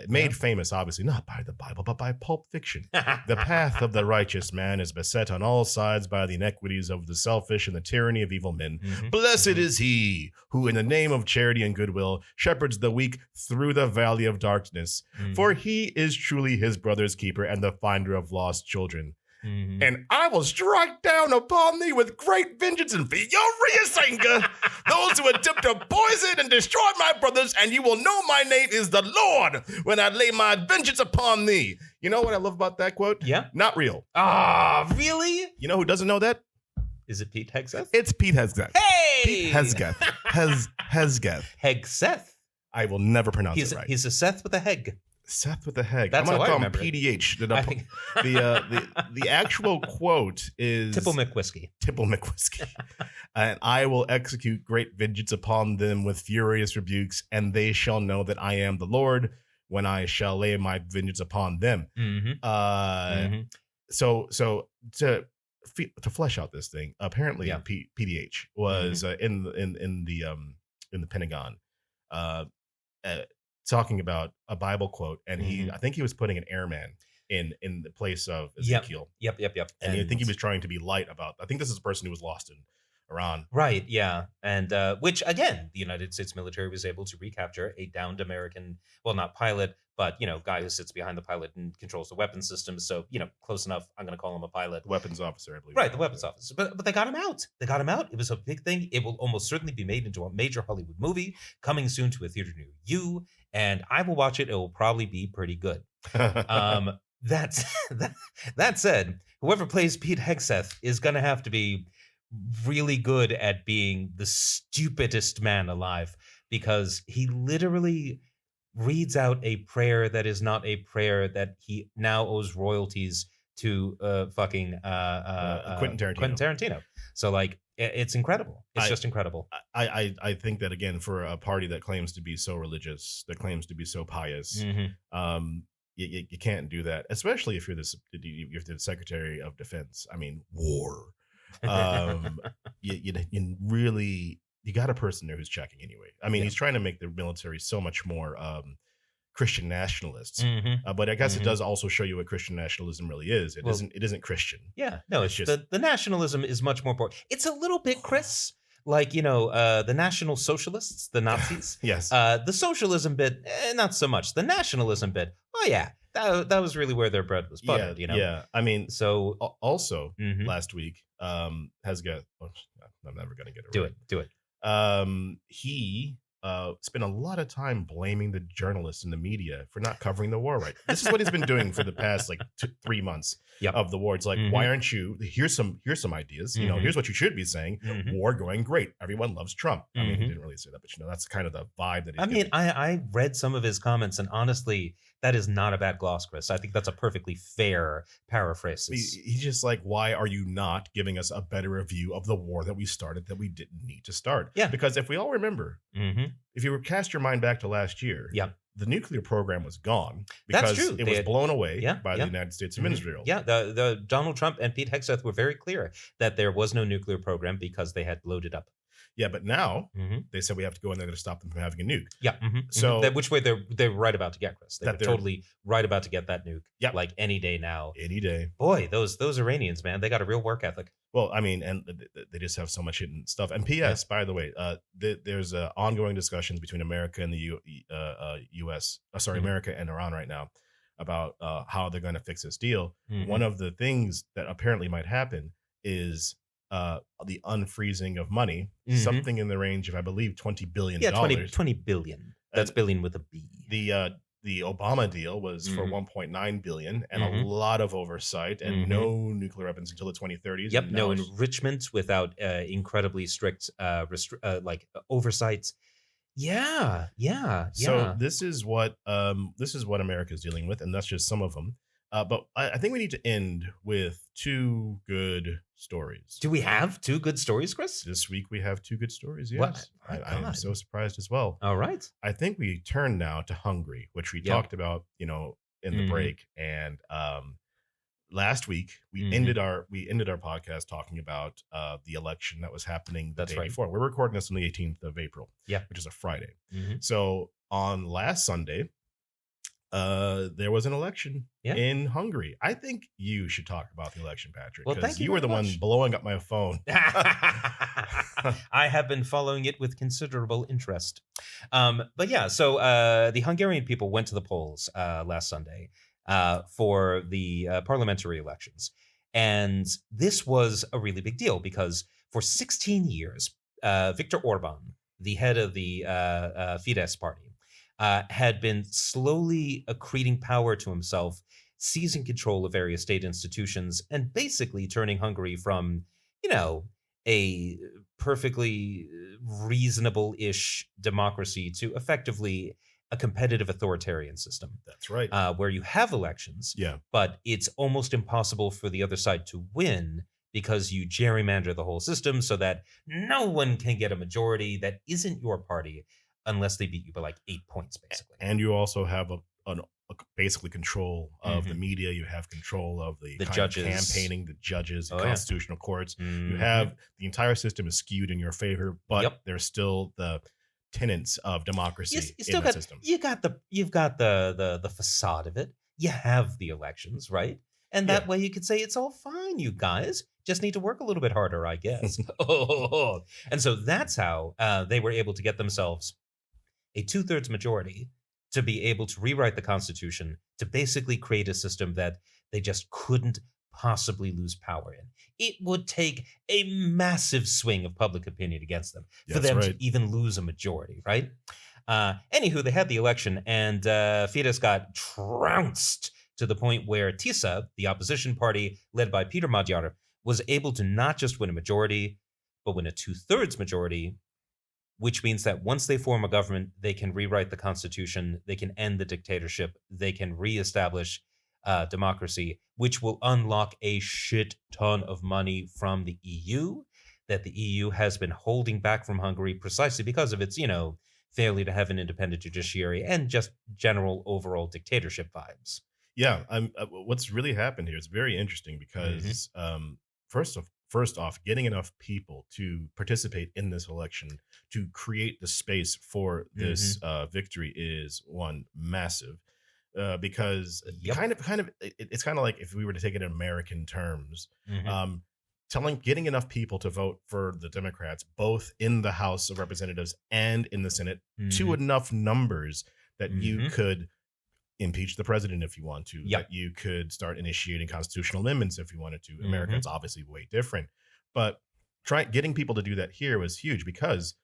Made famous, obviously, not by the Bible, but by Pulp Fiction. The path of the righteous man is beset on all sides by the inequities of the selfish and the tyranny of evil men. Mm-hmm. Blessed is he who, in the name of charity and goodwill, shepherds the weak through the valley of darkness. Mm-hmm. For he is truly his brother's keeper and the finder of lost children. Mm-hmm. And I will strike down upon thee with great vengeance and furious anger those who attempt to poison and destroy my brothers, and you will know my name is the Lord when I lay my vengeance upon thee. You know what I love about that quote? Yeah. Not real. Ah, really? You know who doesn't know that? Is it Pete Hegseth? It's Pete Hegseth. Hey! Pete Hegseth. Hesgeth. Hegseth? I will never pronounce it right. He's a Seth with a Heg. Seth with the Heg. That's I'm how I call remember him PDH. The actual quote is Tipple McWhiskey. Tipple McWhiskey. And I will execute great vengeance upon them with furious rebukes, and they shall know that I am the Lord when I shall lay my vengeance upon them. Mm-hmm. So to to flesh out this thing, apparently Yeah. PDH was in the Pentagon, uh, talking about a Bible quote, and I think he was putting an airman in the place of Ezekiel. Yep. And I think he was trying to be light about. I think this is a person who was lost in Iran. Right, yeah. And which, again, the United States military was able to recapture a downed American, well, not pilot, but, guy who sits behind the pilot and controls the weapons system. So, close enough. I'm going to call him a pilot. Weapons officer, I believe. Right, the weapons officer. But they got him out. It was a big thing. It will almost certainly be made into a major Hollywood movie, coming soon to a theater near you. And I will watch it. It will probably be pretty good. That said, whoever plays Pete Hegseth is going to have to be really good at being the stupidest man alive, because he literally reads out a prayer that is not a prayer, that he now owes royalties to Quentin Tarantino. So it's incredible. It's just incredible. I think that, again, for a party that claims to be so religious, that claims to be so pious, you can't do that, especially if you're the Secretary of Defense. I mean, war. You really, you got a person there who's checking anyway. I mean, he's trying to make the military so much more Christian nationalists, but I guess it does also show you what Christian nationalism really is. It isn't Christian. Yeah, no, it's just the nationalism is much more important. It's a little bit, Chris, like the National Socialists, the Nazis. Yes. The socialism bit, not so much. The nationalism bit, oh yeah. That was really where their bread was buttered, Yeah, I mean, so also last week, has got. Oh, I'm never gonna get it. Do it. He spent a lot of time blaming the journalists and the media for not covering the war right. This is what he's been doing for the past 3 months of the war. It's like, why aren't you? Here's some ideas. Here's what you should be saying. War going great. Everyone loves Trump. I mean, he didn't really say that, but that's kind of the vibe that he's giving. I read some of his comments, and honestly, that is not a bad gloss, Chris. I think that's a perfectly fair paraphrase. He's just like, why are you not giving us a better review of the war that we started that we didn't need to start? Yeah. Because if we all remember, if you cast your mind back to last year, the nuclear program was gone because That's true. It was blown away by the United States of Israel. Yeah, the Donald Trump and Pete Hegseth were very clear that there was no nuclear program because they had blown it up. Yeah, but now they said we have to go in there to stop them from having a nuke. Yeah. So which way they're right about to get, Chris. They're totally right about to get that nuke. Yeah. Like any day now. Any day. Boy, those Iranians, man, they got a real work ethic. Well, I mean, and they just have so much hidden stuff. And P.S., by the way, there's ongoing discussions between America and the U.S. America and Iran right now about how they're going to fix this deal. One of the things that apparently might happen is the unfreezing of money, something in the range of, I believe, $20 billion. Yeah, 20 billion. That's billion with a B. The Obama deal was for $1.9 billion and a lot of oversight and no nuclear weapons until the 2030s. Yep, no enrichment without incredibly strict oversight. Yeah. So this is what America is dealing with, and that's just some of them. But I think we need to end with two good stories. Do we have two good stories, Chris? This week we have two good stories, yes. I am so surprised as well. All right. I think we turn now to Hungary, which we talked about, in the break. And last week we ended our podcast talking about the election that was happening the day before. We're recording this on the 18th of April, which is a Friday. So on last Sunday, there was an election in Hungary. I think you should talk about the election, Patrick, because you were the one blowing up my phone. I have been following it with considerable interest. But yeah, so the Hungarian people went to the polls last Sunday for the parliamentary elections. And this was a really big deal because for 16 years, Viktor Orban, the head of the Fidesz party, had been slowly accreting power to himself, seizing control of various state institutions, and basically turning Hungary from, a perfectly reasonable-ish democracy to effectively a competitive authoritarian system. That's right. Where you have elections, but it's almost impossible for the other side to win because you gerrymander the whole system so that no one can get a majority that isn't your party unless they beat you by 8 points, basically. And you also have basically control of the media. You have control of the kind judges, of campaigning, the judges, the Oh, yeah. constitutional courts. Mhm. You have the entire system is skewed in your favor, but Yep. there's still the tenets of democracy You still in the got system. you've got the facade of it. You have the elections, right? And that way you could say it's all fine, you guys. Just need to work a little bit harder, I guess. And so that's how they were able to get themselves a 2/3 majority to be able to rewrite the Constitution to basically create a system that they just couldn't possibly lose power in. It would take a massive swing of public opinion against them for That's them right. to even lose a majority, right? Anywho, they had the election, and Fidesz got trounced to the point where TISA, the opposition party led by Peter Magyar, was able to not just win a majority, but win a 2/3 majority, which means that once they form a government, they can rewrite the Constitution, they can end the dictatorship, they can reestablish democracy, which will unlock a shit ton of money from the EU that the EU has been holding back from Hungary precisely because of its, failure to have an independent judiciary and just general overall dictatorship vibes. Yeah, what's really happened here is very interesting because first off, getting enough people to participate in this election to create the space for this victory is one massive. Because it's kind of like if we were to take it in American terms, getting enough people to vote for the Democrats, both in the House of Representatives and in the Senate, to enough numbers that you could impeach the president if you want to, that you could start initiating constitutional amendments if you wanted to. America is obviously way different, but getting people to do that here was huge because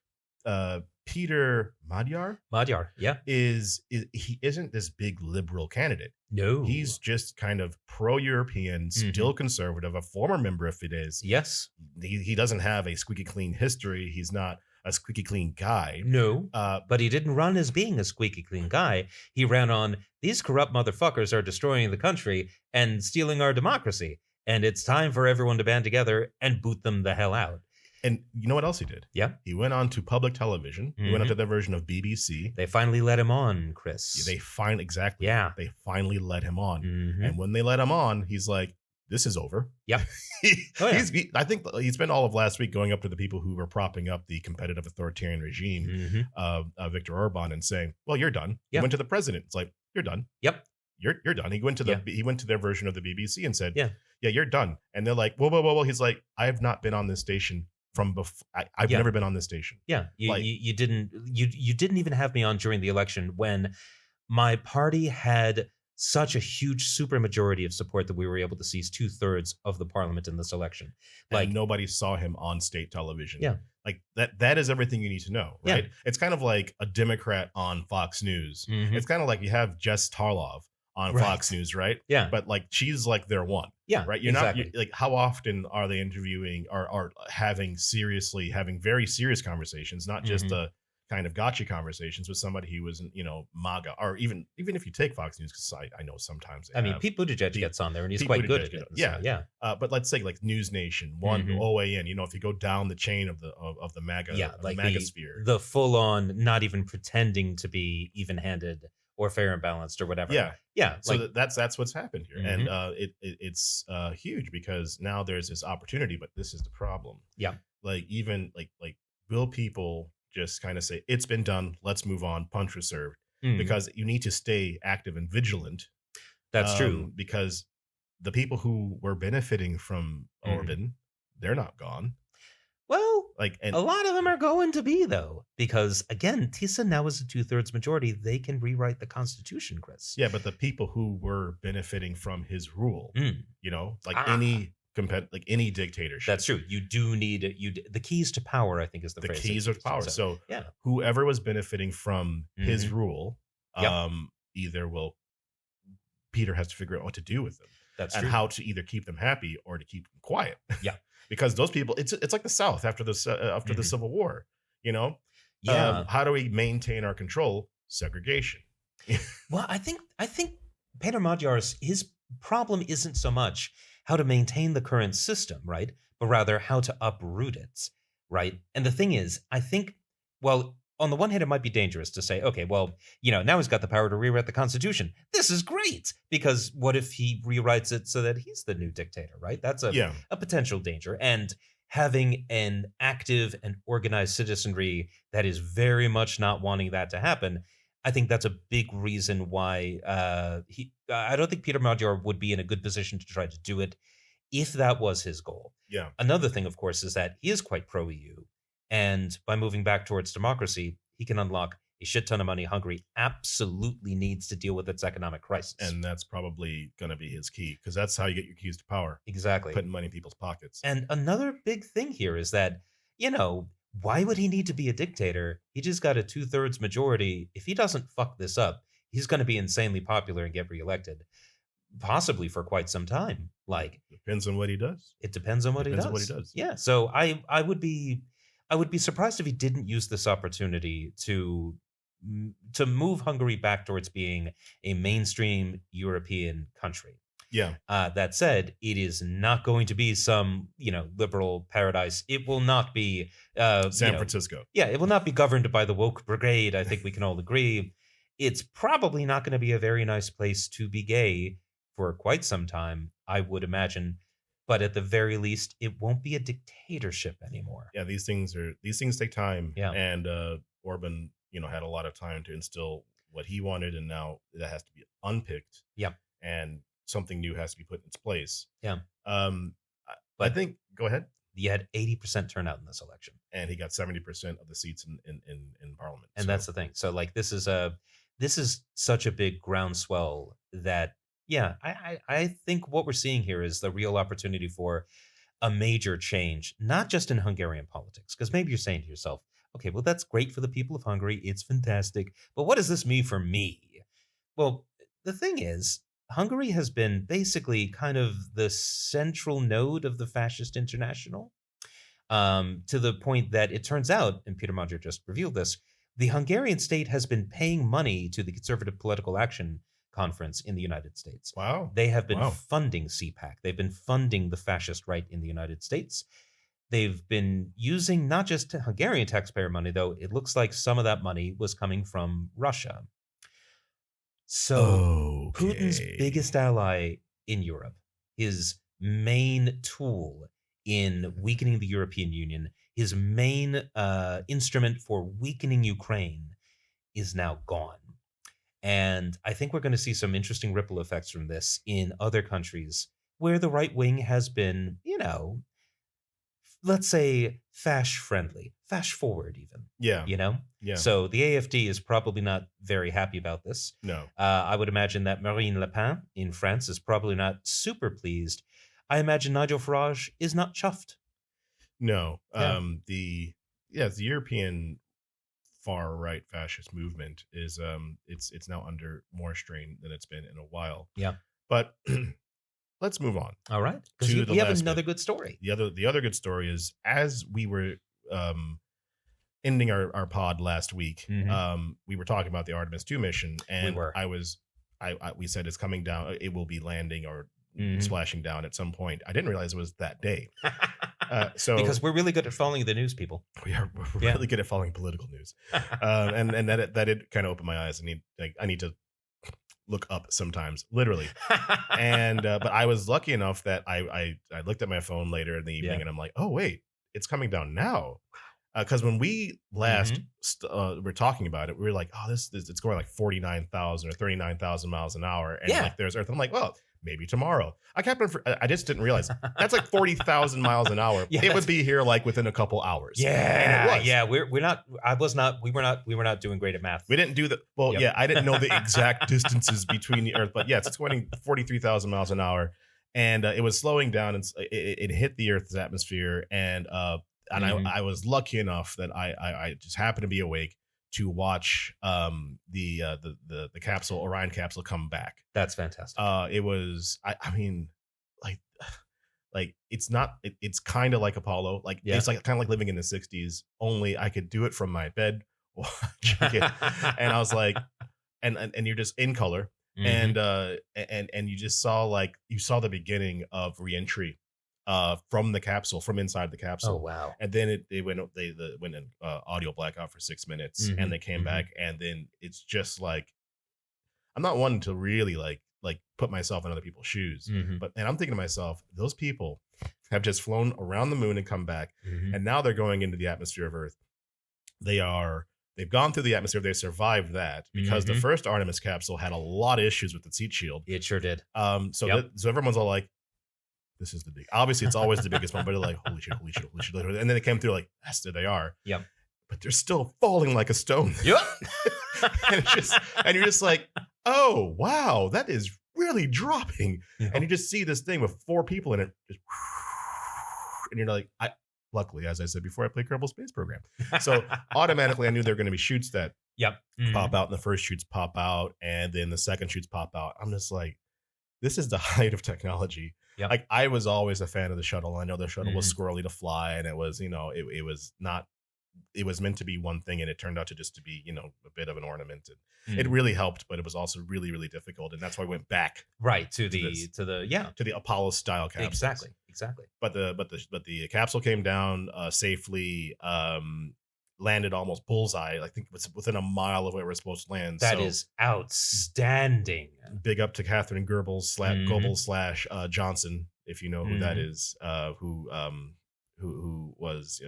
Peter Magyar he isn't this big liberal candidate. No, he's just kind of pro-European, still conservative, a former member of Fidesz. Yes, he doesn't have a squeaky clean history. He's not a squeaky clean guy. No, but he didn't run as being a squeaky clean guy. He ran on, these corrupt motherfuckers are destroying the country and stealing our democracy, and it's time for everyone to band together and boot them the hell out. And you know what else he did? Yeah. He went on to public television. He went on to their version of BBC. They finally let him on, Chris. They finally let him on. And when they let him on, he's like, this is over. Yep. I think he spent all of last week going up to the people who were propping up the competitive authoritarian regime of Viktor Orban and saying, well, you're done. He went to the president. It's like, you're done. Yep. You're done. He went to their version of the BBC and said, yeah, you're done. And they're like, whoa. He's like, I have not been on this station from before. I've never been on this station. Yeah. You didn't even have me on during the election when my party had such a huge supermajority of support that we were able to seize 2/3 of the parliament in this election. Like, nobody saw him on state television. Yeah. Like that is everything you need to know, right? Yeah. It's kind of like a Democrat on Fox News. It's kind of like you have Jess Tarlov on Fox News, right? Yeah. But like she's like their one. Yeah. Right. You're not like, how often are they interviewing or having very serious conversations, not just the kind of gotcha conversations with somebody who was, MAGA, or even if you take Fox News, because I know sometimes Pete Buttigieg gets on there and he's quite good at it. Yeah. But let's say like News Nation, OAN, if you go down the chain of the MAGA, the MAGA sphere, the full on, not even pretending to be even handed or fair and balanced or whatever. Yeah. So that's what's happened here. And it's huge because now there's this opportunity, but this is the problem. Yeah. Like even like will people just kind of say, it's been done, let's move on, punch was served? Because you need to stay active and vigilant. That's true. Because the people who were benefiting from Orban, they're not gone. Well, a lot of them are going to be, though, because, again, TISA now is a 2/3 majority. They can rewrite the Constitution, Chris. Yeah, but the people who were benefiting from his rule, any dictatorship. That's true. You do need the keys to power, I think, is the phrase. The keys of power. So whoever was benefiting from his rule, Peter has to figure out what to do with them. That's true. And how to either keep them happy or to keep them quiet. Yeah. Because those people, it's like the South after the Civil War, Yeah. How do we maintain our control? Segregation. Well, I think Peter Magyar's, his problem isn't so much how to maintain the current system, right? But rather how to uproot it, right? And the thing is, I think, well, on the one hand, it might be dangerous to say, okay, well, now he's got the power to rewrite the Constitution. This is great, because what if he rewrites it so that he's the new dictator, right? That's a potential danger. And having an active and organized citizenry that is very much not wanting that to happen, I think that's a big reason why I don't think Peter Magyar would be in a good position to try to do it if that was his goal. Yeah. Another thing, of course, is that he is quite pro-EU. And by moving back towards democracy, he can unlock a shit ton of money. Hungary absolutely needs to deal with its economic crisis. And that's probably going to be his key, because that's how you get your keys to power. Exactly. Putting money in people's pockets. And another big thing here is that, why would he need to be a dictator? He just got a 2/3 majority. If he doesn't fuck this up, he's going to be insanely popular and get reelected, possibly for quite some time. Like, depends on what he does. It depends on what he does. Yeah. So I would be surprised if he didn't use this opportunity to move Hungary back towards being a mainstream European country. Yeah. That said, it is not going to be some, liberal paradise. It will not be San Francisco. Yeah, it will not be governed by the woke brigade. I think we can all agree. It's probably not going to be a very nice place to be gay for quite some time, I would imagine. But at the very least, it won't be a dictatorship anymore. Yeah, these things take time. Yeah. And Orban, had a lot of time to instill what he wanted, and now that has to be unpicked. Yeah. And something new has to be put in its place. Yeah. I think, go ahead. He had 80% turnout in this election, and he got 70% of the seats in Parliament. And that's the thing. So, like, this is such a big groundswell that, yeah, I think what we're seeing here is the real opportunity for a major change, not just in Hungarian politics, because maybe you're saying to yourself, okay, well, that's great for the people of Hungary. It's fantastic. But what does this mean for me? Well, the thing is, Hungary has been basically kind of the central node of the fascist international, to the point that it turns out, and Peter Magyar just revealed this, the Hungarian state has been paying money to the Conservative Political Action Conference in the United States. Wow. They have been funding CPAC. They've been funding the fascist right in the United States. They've been using not just Hungarian taxpayer money, though. It looks like some of that money was coming from Russia. So Putin's biggest ally in Europe, his main tool in weakening the European Union, his main instrument for weakening Ukraine, is now gone. And I think we're going to see some interesting ripple effects from this in other countries where the right wing has been, let's say, fash-friendly, fash-forward even. Yeah. Yeah. So the AfD is probably not very happy about this. No. I would imagine that Marine Le Pen in France is probably not super pleased. I imagine Nigel Farage is not chuffed. No. Yeah. The European far right fascist movement is it's now under more strain than it's been in a while. Yeah. But let's move on. All right. Because we have another good story. The other good story is, as we were ending our pod last week, we were talking about the Artemis II mission, and we said it's coming down. It will be landing or splashing down at some point. I didn't realize it was that day. So because we're really good at following the news, people. We're really good at following political news, and that it kind of opened my eyes. I need to look up sometimes, literally. And but I was lucky enough that I looked at my phone later in the evening, and I'm like, oh wait, it's coming down now. Because when we last were talking about it, we were like, oh, this it's going like 49,000 or 39,000 miles an hour, and like there's Earth. I'm like, well, maybe tomorrow. I just didn't realize that's like 40,000 miles an hour. It would be here like within a couple hours. Yeah, and it was. Yeah. We were not doing great at math. We didn't do the I didn't know the exact distances between the Earth, but yes, it's going 43,000 miles an hour, and it was slowing down, and it hit the Earth's atmosphere, and I was lucky enough that I just happened to be awake to watch the capsule, Orion capsule, come back. That's fantastic. It was I mean, like it's kind of like Apollo. Like it's like kind of like living in the 60s, only I could do it from my bed watching it. And I was like, and you're just in color, and you just saw the beginning of reentry from the capsule, from inside the capsule. Oh wow! And then they went in audio blackout for 6 minutes, and they came back, and then it's just like, I'm not one to really like put myself in other people's shoes, but and I'm thinking to myself, those people have just flown around the moon and come back, and now they're going into the atmosphere of Earth. They've gone through the atmosphere. They survived that because the first Artemis capsule had a lot of issues with the seat shield. It sure did. So everyone's all like, this is the big, obviously it's always the biggest one, but they're like, holy shit. And then they came through like, yes, there they are. Yep. But they're still falling like a stone. Yep. and you're just like, oh, wow, that is really dropping. Yep. And you just see this thing with 4 people in it. And you're like, luckily, as I said before, I played Kerbal Space Program. So automatically I knew there were going to be shoots that pop out, and the first shoots pop out, and then the second shoots pop out. I'm just like, this is the height of technology. Yep. Like, I was always a fan of the shuttle. I know the shuttle was squirrely to fly, and it was, it was not, it was meant to be one thing, and it turned out to just to be, a bit of an ornament. And it really helped, but it was also really, really difficult. And that's why I went back to the Apollo style capsules. Exactly. But the capsule came down safely, landed almost bullseye. I think it was within a mile of where it was supposed to land. That is outstanding. Big up to Catherine Goebbels / Johnson, if you know who that is, who was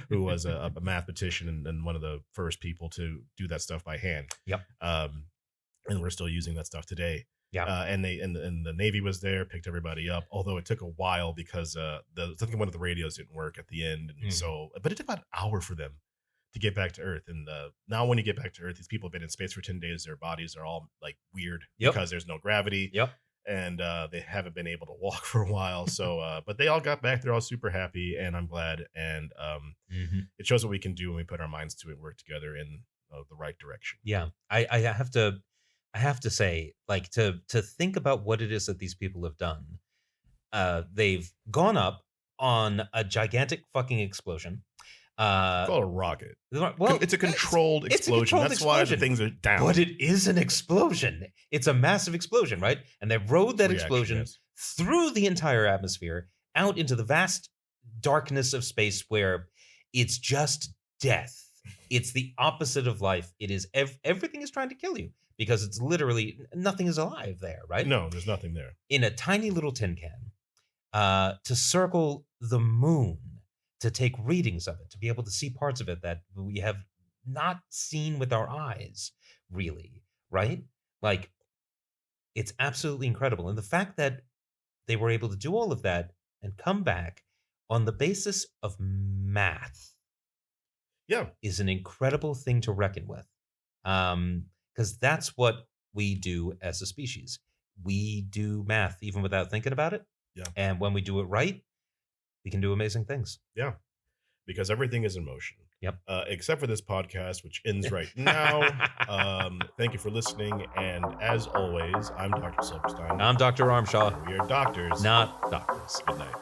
who was a mathematician and one of the first people to do that stuff by hand. Yep. And we're still using that stuff today. Yeah. And the Navy was there, picked everybody up, although it took a while because I think one of the radios didn't work at the end. And but it took about an hour for them to get back to Earth. And now when you get back to Earth, these people have been in space for 10 days. Their bodies are all like weird because there's no gravity. Yep. And they haven't been able to walk for a while. So, but they all got back. They're all super happy, and I'm glad. And it shows what we can do when we put our minds to it, work together in the right direction. Yeah, I have to say, like, to think about what it is that these people have done. They've gone up on a gigantic fucking explosion. It's called a rocket. Well, it's a controlled explosion. That's why the things are down. But it is an explosion. It's a massive explosion, right? And they rode that explosion through the entire atmosphere out into the vast darkness of space, where it's just death. It's the opposite of life. It is everything is trying to kill you, because it's literally nothing is alive there, right? No, there's nothing there. In a tiny little tin can, to circle the moon, to take readings of it, to be able to see parts of it that we have not seen with our eyes, really, right? Like, it's absolutely incredible. And the fact that they were able to do all of that and come back on the basis of math is an incredible thing to reckon with. Because that's what we do as a species. We do math even without thinking about it. Yeah. And when we do it right, we can do amazing things. Yeah. Because everything is in motion. Yep. Except for this podcast, which ends right now. Thank you for listening. And as always, I'm Dr. Silverstein. I'm Dr. Armshaw. We are doctors. Not doctors. Good night.